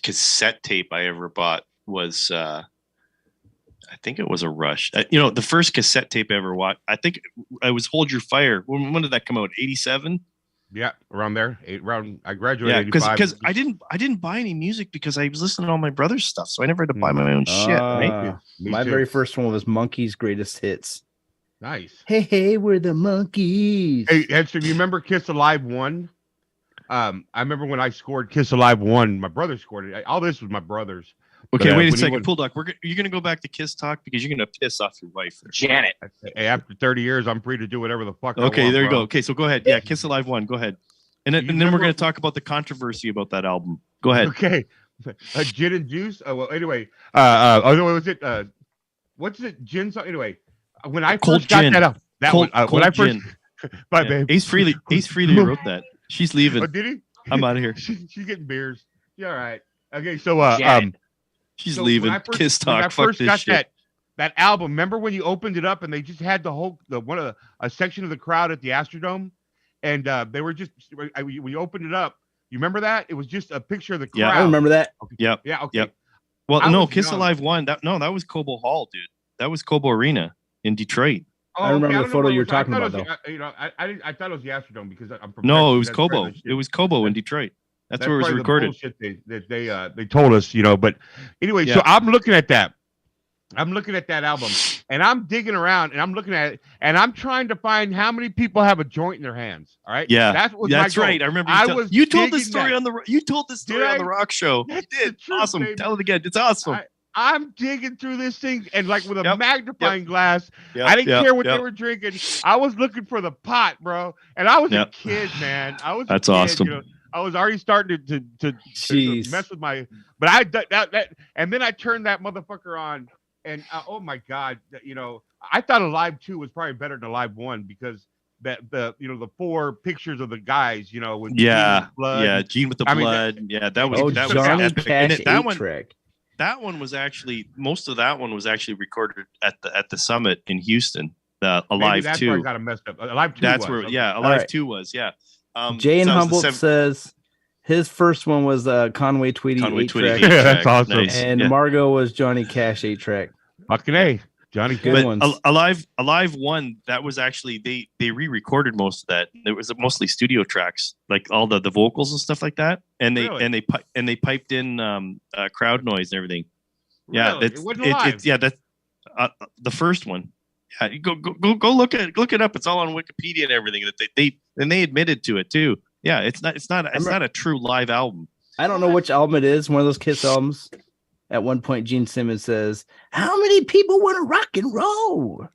cassette tape I ever bought was I think it was a Rush. You know, the first cassette tape I ever watched, I think I was Hold Your Fire. When did that come out? 87? Yeah, around there. I graduated. Yeah, because I didn't buy any music because I was listening to all my brother's stuff, so I never had to buy my own shit. Right? My very first one was Monkeys' Greatest Hits. Nice. Hey, we're the Monkeys. Hey, Hector, do you remember Kiss Alive 1? I remember when I scored Kiss Alive 1. My brother scored it. All this was my brother's. Okay, wait a second. Bulldog, you're going to go back to Kiss talk because you're going to piss off your wife. Janet. Hey, after 30 years, I'm free to do whatever the fuck I want. Okay, there you go. Okay, so go ahead. Yeah, Kiss Alive 1. Go ahead. And then we're going to talk about the controversy about that album. Go ahead. Okay. Gin and Juice. Oh, well, anyway. Was it? What's it? Gin song? Anyway, when I Cold first got gin. that up, Cold when I first. gin. Bye, babe. Ace Frehley wrote that. She's leaving. Oh, did he? I'm out of here. She's getting beers. Yeah, all right. Okay, so she's leaving. Kiss talk. When I first got that album, remember when you opened it up and they just had a section of the crowd at the Astrodome, and they were just we opened it up. You remember that? It was just a picture of the crowd. Yeah, I remember that. Okay. Yep. Yeah. Okay. Yep. Well, no, Kiss Alive 1. That was Cobo Hall, dude. That was Cobo Arena in Detroit. Oh, I remember the photo you were talking about, though. I thought it was the Astrodome because I'm from. No, it was Cobo. It was Cobo in Detroit. That's where it was recorded. They told us, but anyway, so I'm looking at that. I'm looking at that album and I'm digging around and I'm looking at it and I'm trying to find how many people have a joint in their hands. All right. Yeah. That's right. I remember you told this story on the rock show. You did. Awesome. Baby. Tell it again. It's awesome. I'm digging through this thing and like with a magnifying glass. I didn't care what they were drinking. I was looking for the pot, bro. And I was a kid, man. That's awesome. I was already starting to mess with my, but and then I turned that motherfucker on, And oh my God, I thought Alive 2 was probably better than Alive 1 because the 4 pictures of the guys, with Yeah, Gene with blood. yeah, Gene with the blood. That was Johnny epic. Cash And that one, track. that one was actually most of that one was actually recorded at the summit in Houston. The Alive that's 2. where I got it messed up. Alive 2. That's was. where Alive 2 was. Yeah. Jay and so that was Humboldt says his first one was Conway Twitty 8-track. Yeah, that's awesome. Nice. And Margot was Johnny Cash 8-track. Fucking A. Johnny Cash. Good ones. Alive 1, that was actually they re-recorded most of that. It was mostly studio tracks, like all the vocals and stuff like that. And they piped in crowd noise and everything. Yeah, Really? It wasn't live. that's the first one. Yeah, you go look it up. It's all on Wikipedia and everything. That they admitted to it too. Yeah, it's not a true live album. I don't know which album it is. One of those Kiss albums. At one point, Gene Simmons says, "How many people want to rock and roll?"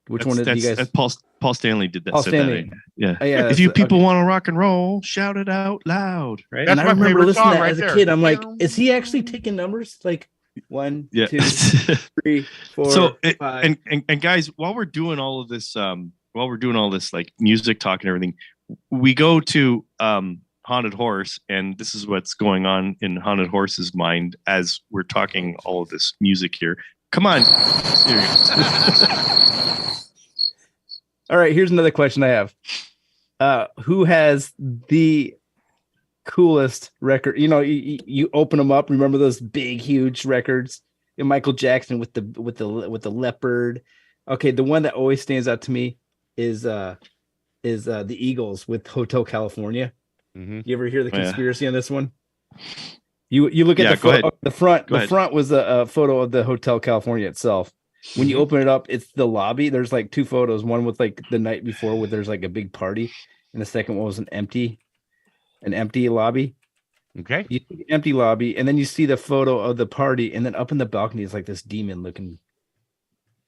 Which one did you guys? Paul Stanley did that. Paul said Stanley. That, Oh, yeah, if you people want to rock and roll, shout it out loud. Right. And I remember listening to that as a kid. I'm like, is he actually taking numbers? Like 1, 2, 3, 4, So 5. and guys, while we're doing all this like music talk and everything, we go to Haunted Horse, and this is what's going on in Haunted Horse's mind as we're talking all of this music here. Come on. Here you go. All right, here's another question I have. Who has the coolest record? You open them up. Remember those big, huge records? Michael Jackson with the leopard. Okay, the one that always stands out to me is the Eagles with Hotel California. Mm-hmm. You ever hear the conspiracy on this one? You look at the photo. The front. The front was a photo of the Hotel California itself. When you open it up, it's the lobby. There's like 2 photos. One with like the night before, where there's like a big party, and the second one was an empty lobby. Okay. You see the empty lobby, and then you see the photo of the party, and then up in the balcony is like this demon-looking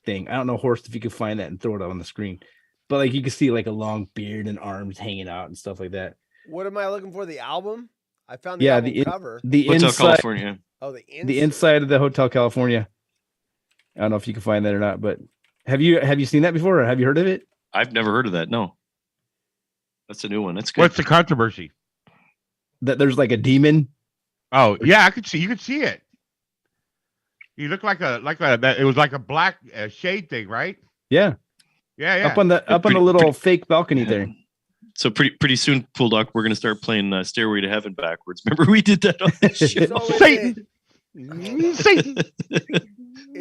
thing. I don't know, Horst, if you could find that and throw it up on the screen, but like you can see like a long beard and arms hanging out and stuff like that. What am I looking for? The album? I found the album cover. The Hotel inside, California. Oh, the inside of the Hotel California. I don't know if you can find that or not, but have you seen that before, or have you heard of it? I've never heard of that. No. That's a new one. That's good. What's the controversy? That there's like a demon. Oh yeah, I could see. You could see it. You look like it was like a black shade thing, right? Yeah. Yeah. Up on the little fake balcony there. So pretty soon, Pool Doc, we're gonna start playing Stairway to Heaven backwards. Remember we did that on the show. Satan.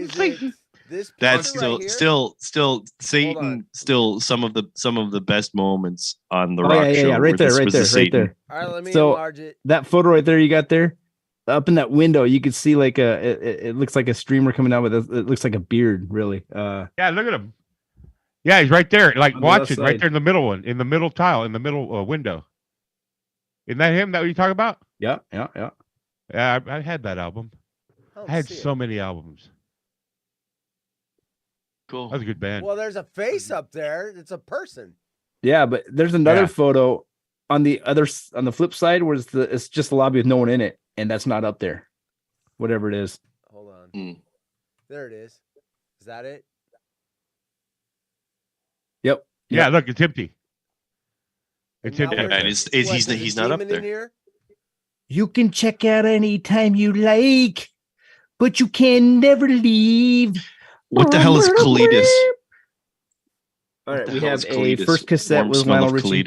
Satan. This That's right still Satan. Still some of the best moments on the rock show. Yeah, right there. All right, let me enlarge it. That photo right there you got there, up in that window, you could see like it looks like a streamer coming out with it looks like a beard, really. Yeah, look at him. Yeah, he's right there. Like watch it right there in the middle one, in the middle tile, in the middle window. Isn't that him that you talk about? Yeah. Yeah, I had that album. I had so many albums. Cool. That was a good band. Well, there's a face up there. It's a person. Yeah, but there's another photo on the flip side where it's just a lobby with no one in it, and that's not up there. Whatever it is. Hold on. There it is. Is that it? Yep. Yeah, look, it's empty. It's empty. And he's not up there. You can check out anytime you like, but you can never leave. What the hell is Colitis? All right, we have a first cassette with Lionel Richie.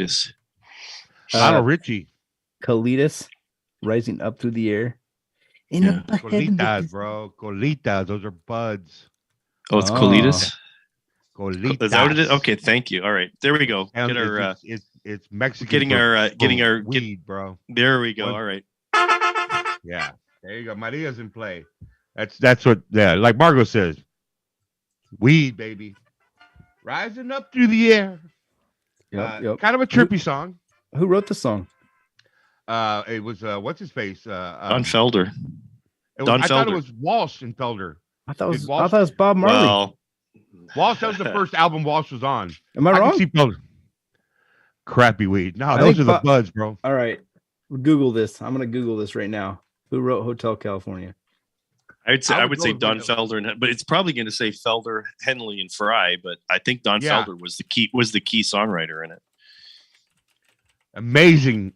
Lionel Richie. Colitis, rising up through the air. Colitas, bro. Colitas. Those are buds. Oh, it's Colitis? Colitas. Is that what it is? Okay, thank you. All right, there we go. Get our, it's Mexican. Getting our weed, bro. There we go. All right. Yeah, there you go. Maria's in play. That's what. Yeah, like Margot says. Weed, baby. Rising up through the air. Yep. Kind of a trippy song. Who wrote the song? It was what's his face? Don Felder. I thought it was Walsh and Felder. I thought it was Bob Marley. Well, Walsh, that was the first album Walsh was on. Am I wrong? Can see Felder. Crappy weed. No, those are the buds, bro. All right. Google this. I'm gonna Google this right now. Who wrote Hotel California? I would say go Don with Felder, but it's probably going to say Felder, Henley, and Fry. But I think Don Felder was the key songwriter in it. Amazing.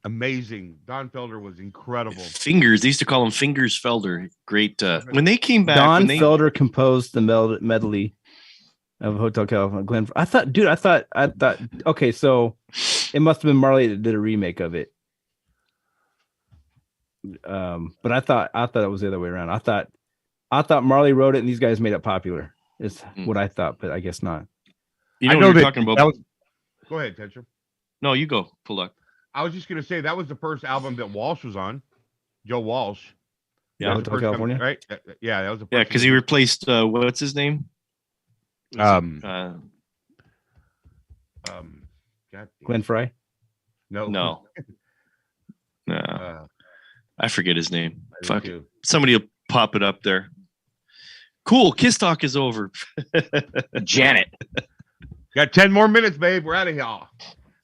Don Felder was incredible. Fingers. They used to call him Fingers Felder. Great. When they came back, Don Felder composed the medley of Hotel California. Glenn. I thought. Okay, so it must have been Marley that did a remake of it. But I thought it was the other way around. I thought Marley wrote it and these guys made it popular. Is what I thought, but I guess not. You know what you're talking about. Go ahead, Tetcher. No, you go. Pull up. I was just gonna say that was the first album that Walsh was on, Joe Walsh. Yeah, Hotel California, right? Yeah, that was the first. Yeah, because he replaced what's his name? God Glenn Fry. No. I forget his name. Fuck. Somebody will pop it up there. Cool. Kiss Talk is over. Janet. Got 10 more minutes, babe. We're out of here.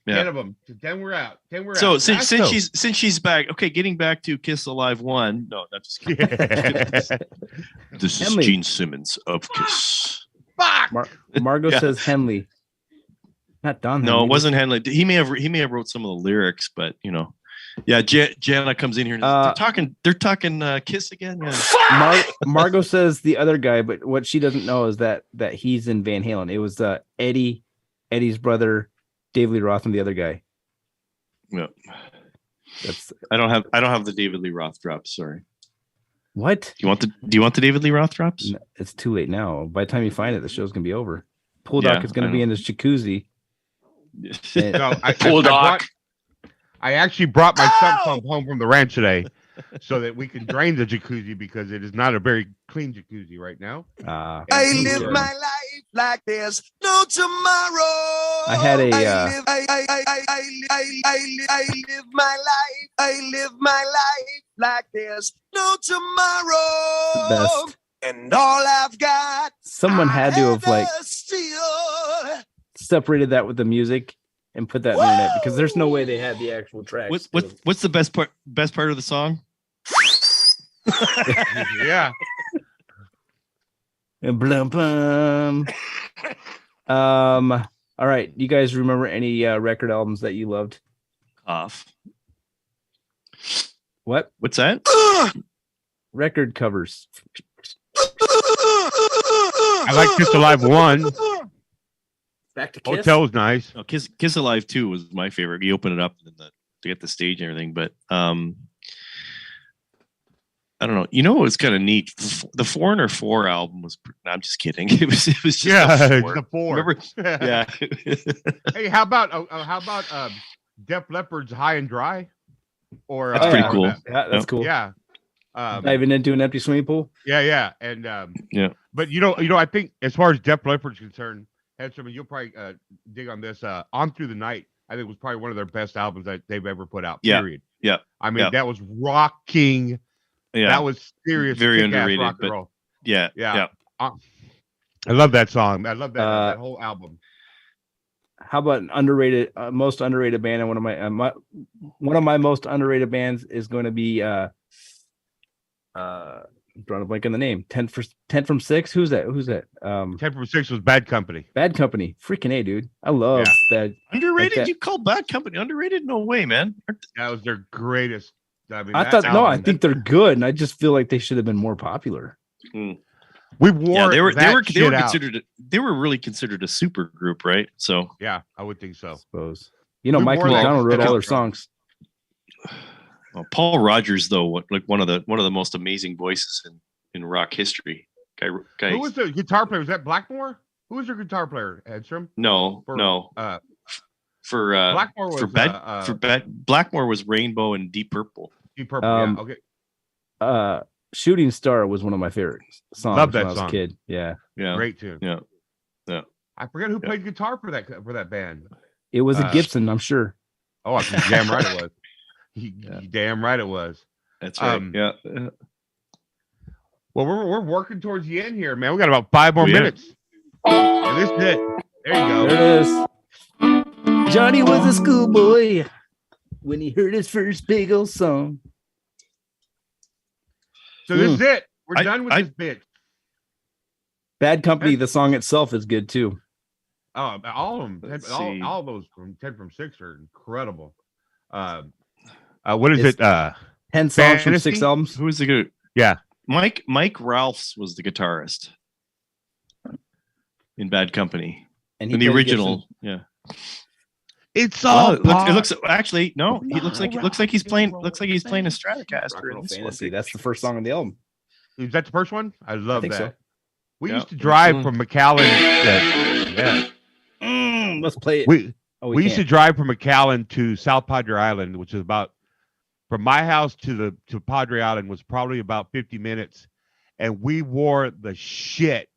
Yeah. 10 of them. 10 we're out. 10 we're so out. since she's back, okay, getting back to Kiss Alive 1. No, not just kidding. This is Gene Simmons of Kiss. Fuck! Margot says Henley. Not Don. No, it wasn't Henley. He may have wrote some of the lyrics, but you know. Yeah, Jana comes in here and they're talking Kiss again. Yeah. Margot says the other guy, but what she doesn't know is that he's in Van Halen. It was Eddie's brother, David Lee Roth, and the other guy. Yeah. I don't have the David Lee Roth drops, sorry. What? Do you want the David Lee Roth drops? No, it's too late now. By the time you find it, the show's gonna be over. Pool Doc is gonna be in his jacuzzi. Pool Doc. I actually brought my sump pump home from the ranch today so that we can drain the jacuzzi because it is not a very clean jacuzzi right now. I live my life like there's no tomorrow. I had a I live my life like there's no tomorrow. Best. And all I've got. Someone had to have separated that with the music and put that in the internet because there's no way they had the actual track. What's the best part of the song? Yeah. Blum, blum. All right. You guys remember any record albums that you loved? Off. What? What's that? Record covers. I like Kiss Alive 1. Back to Kiss. Hotel was nice. No, Kiss Alive 2 was my favorite. You open it up to get the stage and everything, but I don't know. You know what was kind of neat? The Foreigner 4 album was. No, I'm just kidding. It was just the 4. Remember? Yeah. Hey, how about Def Leppard's High and Dry? Or that's pretty cool. That's cool. Yeah. Diving into an empty swimming pool. Yeah, and yeah. But you know, I think as far as Def Leppard's concerned, Hedstrom, you'll probably dig on this. On Through the Night, I think was probably one of their best albums that they've ever put out. Period. Yeah. I mean, that was rocking. Yeah. That was serious. Very underrated. Rock and roll. Yeah. I love that song. I love that whole album. How about an underrated, most underrated band? And one of my most underrated bands is going to be drawing a blank on the name. 10 from 6. Who's that? 10 from 6 was Bad Company. Bad Company. Freaking A, dude. I love that. Underrated? You call Bad Company underrated? No way, man. That was their greatest. I mean, I think they're good, and I just feel like they should have been more popular. We wore. They were considered. They were really considered a super group, right? So yeah, I would think so. I suppose. Mike McDonald wrote all their songs. Well, Paul Rogers, though, one of the most amazing voices in rock history. Guy. Who was the guitar player? Was that Blackmore? Who was your guitar player, Edstrom? No. For Blackmore was Blackmore was Rainbow and Deep Purple. Deep Purple. Okay. Shooting Star was one of my favorite songs. Love that when I was song. A kid. Yeah. Great tune. Yeah. I forget who played guitar for that band. It was a Gibson, I'm sure. Oh, damn right it was. Damn right it was. That's right. Yeah. Well, we're working towards the end here, man. We got about 5 more minutes. And this is it. There you go. There it is. Johnny was a schoolboy when he heard his first big old song. So this is it. We're done with this bitch. Bad Company, the song itself is good too. Oh, all of them. All those from 10 from 6 are incredible. What is it? 10 songs from 6 albums. Who is the good? Yeah. Mike Ralphs was the guitarist in Bad Company. And in the original. Yeah. It's all it looks actually no. He looks like he's playing a Stratocaster. Fantasy. That's the first song on the album. Is that the first one? I love that. So. We used to drive from McAllen. Let's play it. We used to drive from McAllen to South Padre Island, which is about from my house to Padre Island was probably about 50 minutes, and we wore the shit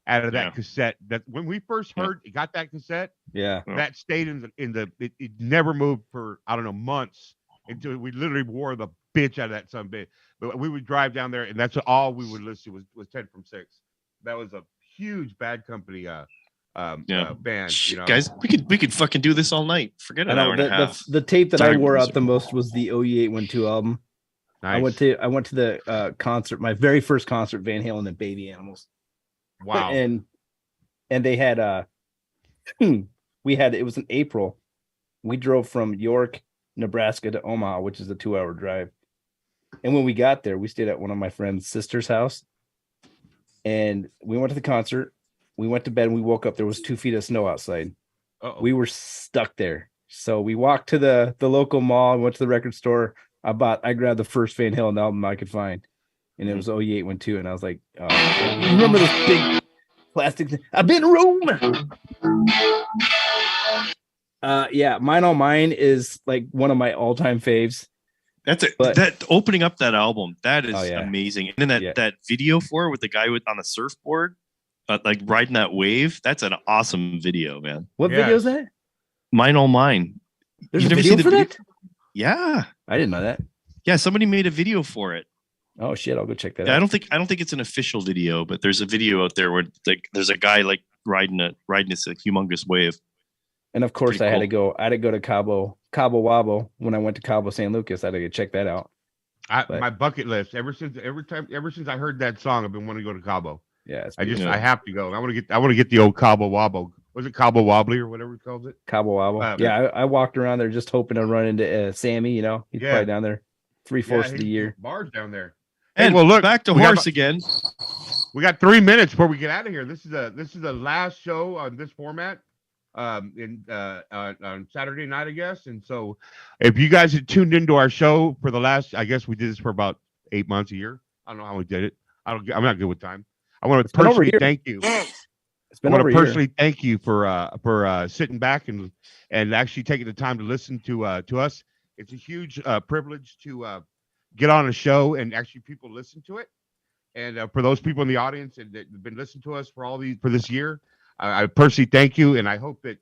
out of that cassette. That when we first got that cassette, that stayed it never moved for I don't know months until we literally wore the bitch out of that son bitch. But we would drive down there, and that's all we would listen to was 10 from 6. That was a huge Bad Company band. You know? Guys, we could fucking do this all night. Forget an hour and a half. The tape that I wore out the most was the OE812 album. Nice. I went to the concert, my very first concert, Van Halen and Baby Animals. Wow. And they had it was in April. We drove from York, Nebraska to Omaha, which is a 2-hour drive. And when we got there, we stayed at one of my friend's sister's house. And we went to the concert. We went to bed and we woke up. There was 2 feet of snow outside. Uh-oh. We were stuck there. So we walked to the local mall, went to the record store. I grabbed the first Van Halen album I could find. And it was OE812. And I was like, you remember this big plastic thing? I've been roaming. Mine on Mine is like one of my all-time faves. That's it. That opening up that album, that is amazing. And then that video for it with the guy on the surfboard, like riding that wave. That's an awesome video, man. What video is that? Mine All Mine. There's a video for that? Yeah, I didn't know that. Yeah, somebody made a video for it. Oh shit, I'll go check that out. I don't think it's an official video, but there's a video out there where like there's a guy like riding this like humongous wave. And of course, I had to go to Cabo Wabo when I went to Cabo San Lucas. I had to check that out. My bucket list ever since I heard that song, I've been wanting to go to Cabo. Yeah, I have to go. I want to get the old Cabo Wabo. Was it Cabo Wobbly or whatever it calls it? Cabo Wabo. I walked around there just hoping to run into Sammy. You know, he's probably down there 3/4 of the year. Bars down there. And well, look, back to horse again. We got 3 minutes before we get out of here. This is the last show on this format. On Saturday night, I guess. And so if you guys had tuned into our show for the last, I guess we did this for about 8 months, a year. I don't know how we did it. I'm not good with time. I want to personally thank you. I want to personally thank you for sitting back and actually taking the time to listen to us. It's a huge privilege to get on a show and actually people listen to it. And for those people in the audience that have been listening to us for this year, I personally thank you, and I hope that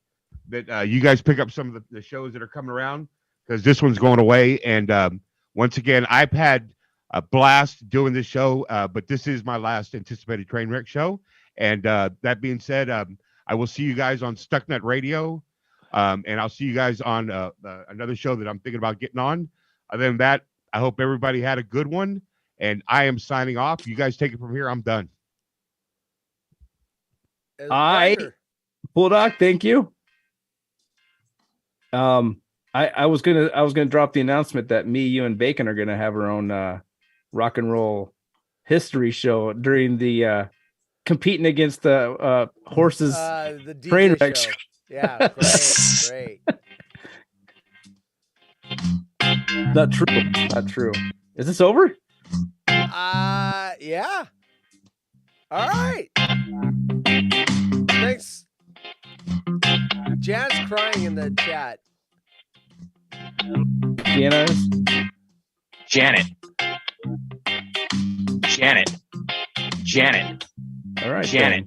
you guys pick up some of the shows that are coming around because this one's going away. And once again, I've had a blast doing this show, but this is my last Anticipated Trainwreck show. And that being said, I will see you guys on StuckNut Radio, and I'll see you guys on another show that I'm thinking about getting on. Other than that, I hope everybody had a good one, and I am signing off. You guys take it from here. I'm done. Bulldog, thank you. I was gonna drop the announcement that me, you, and Bacon are gonna have our own rock and roll history show during the competing against the horses the train DJ wreck show. show. Yeah, great. Not true. Is this over? Yeah. All right. Thanks. Jan's crying in the chat. Janet. Janet. All right. Janet.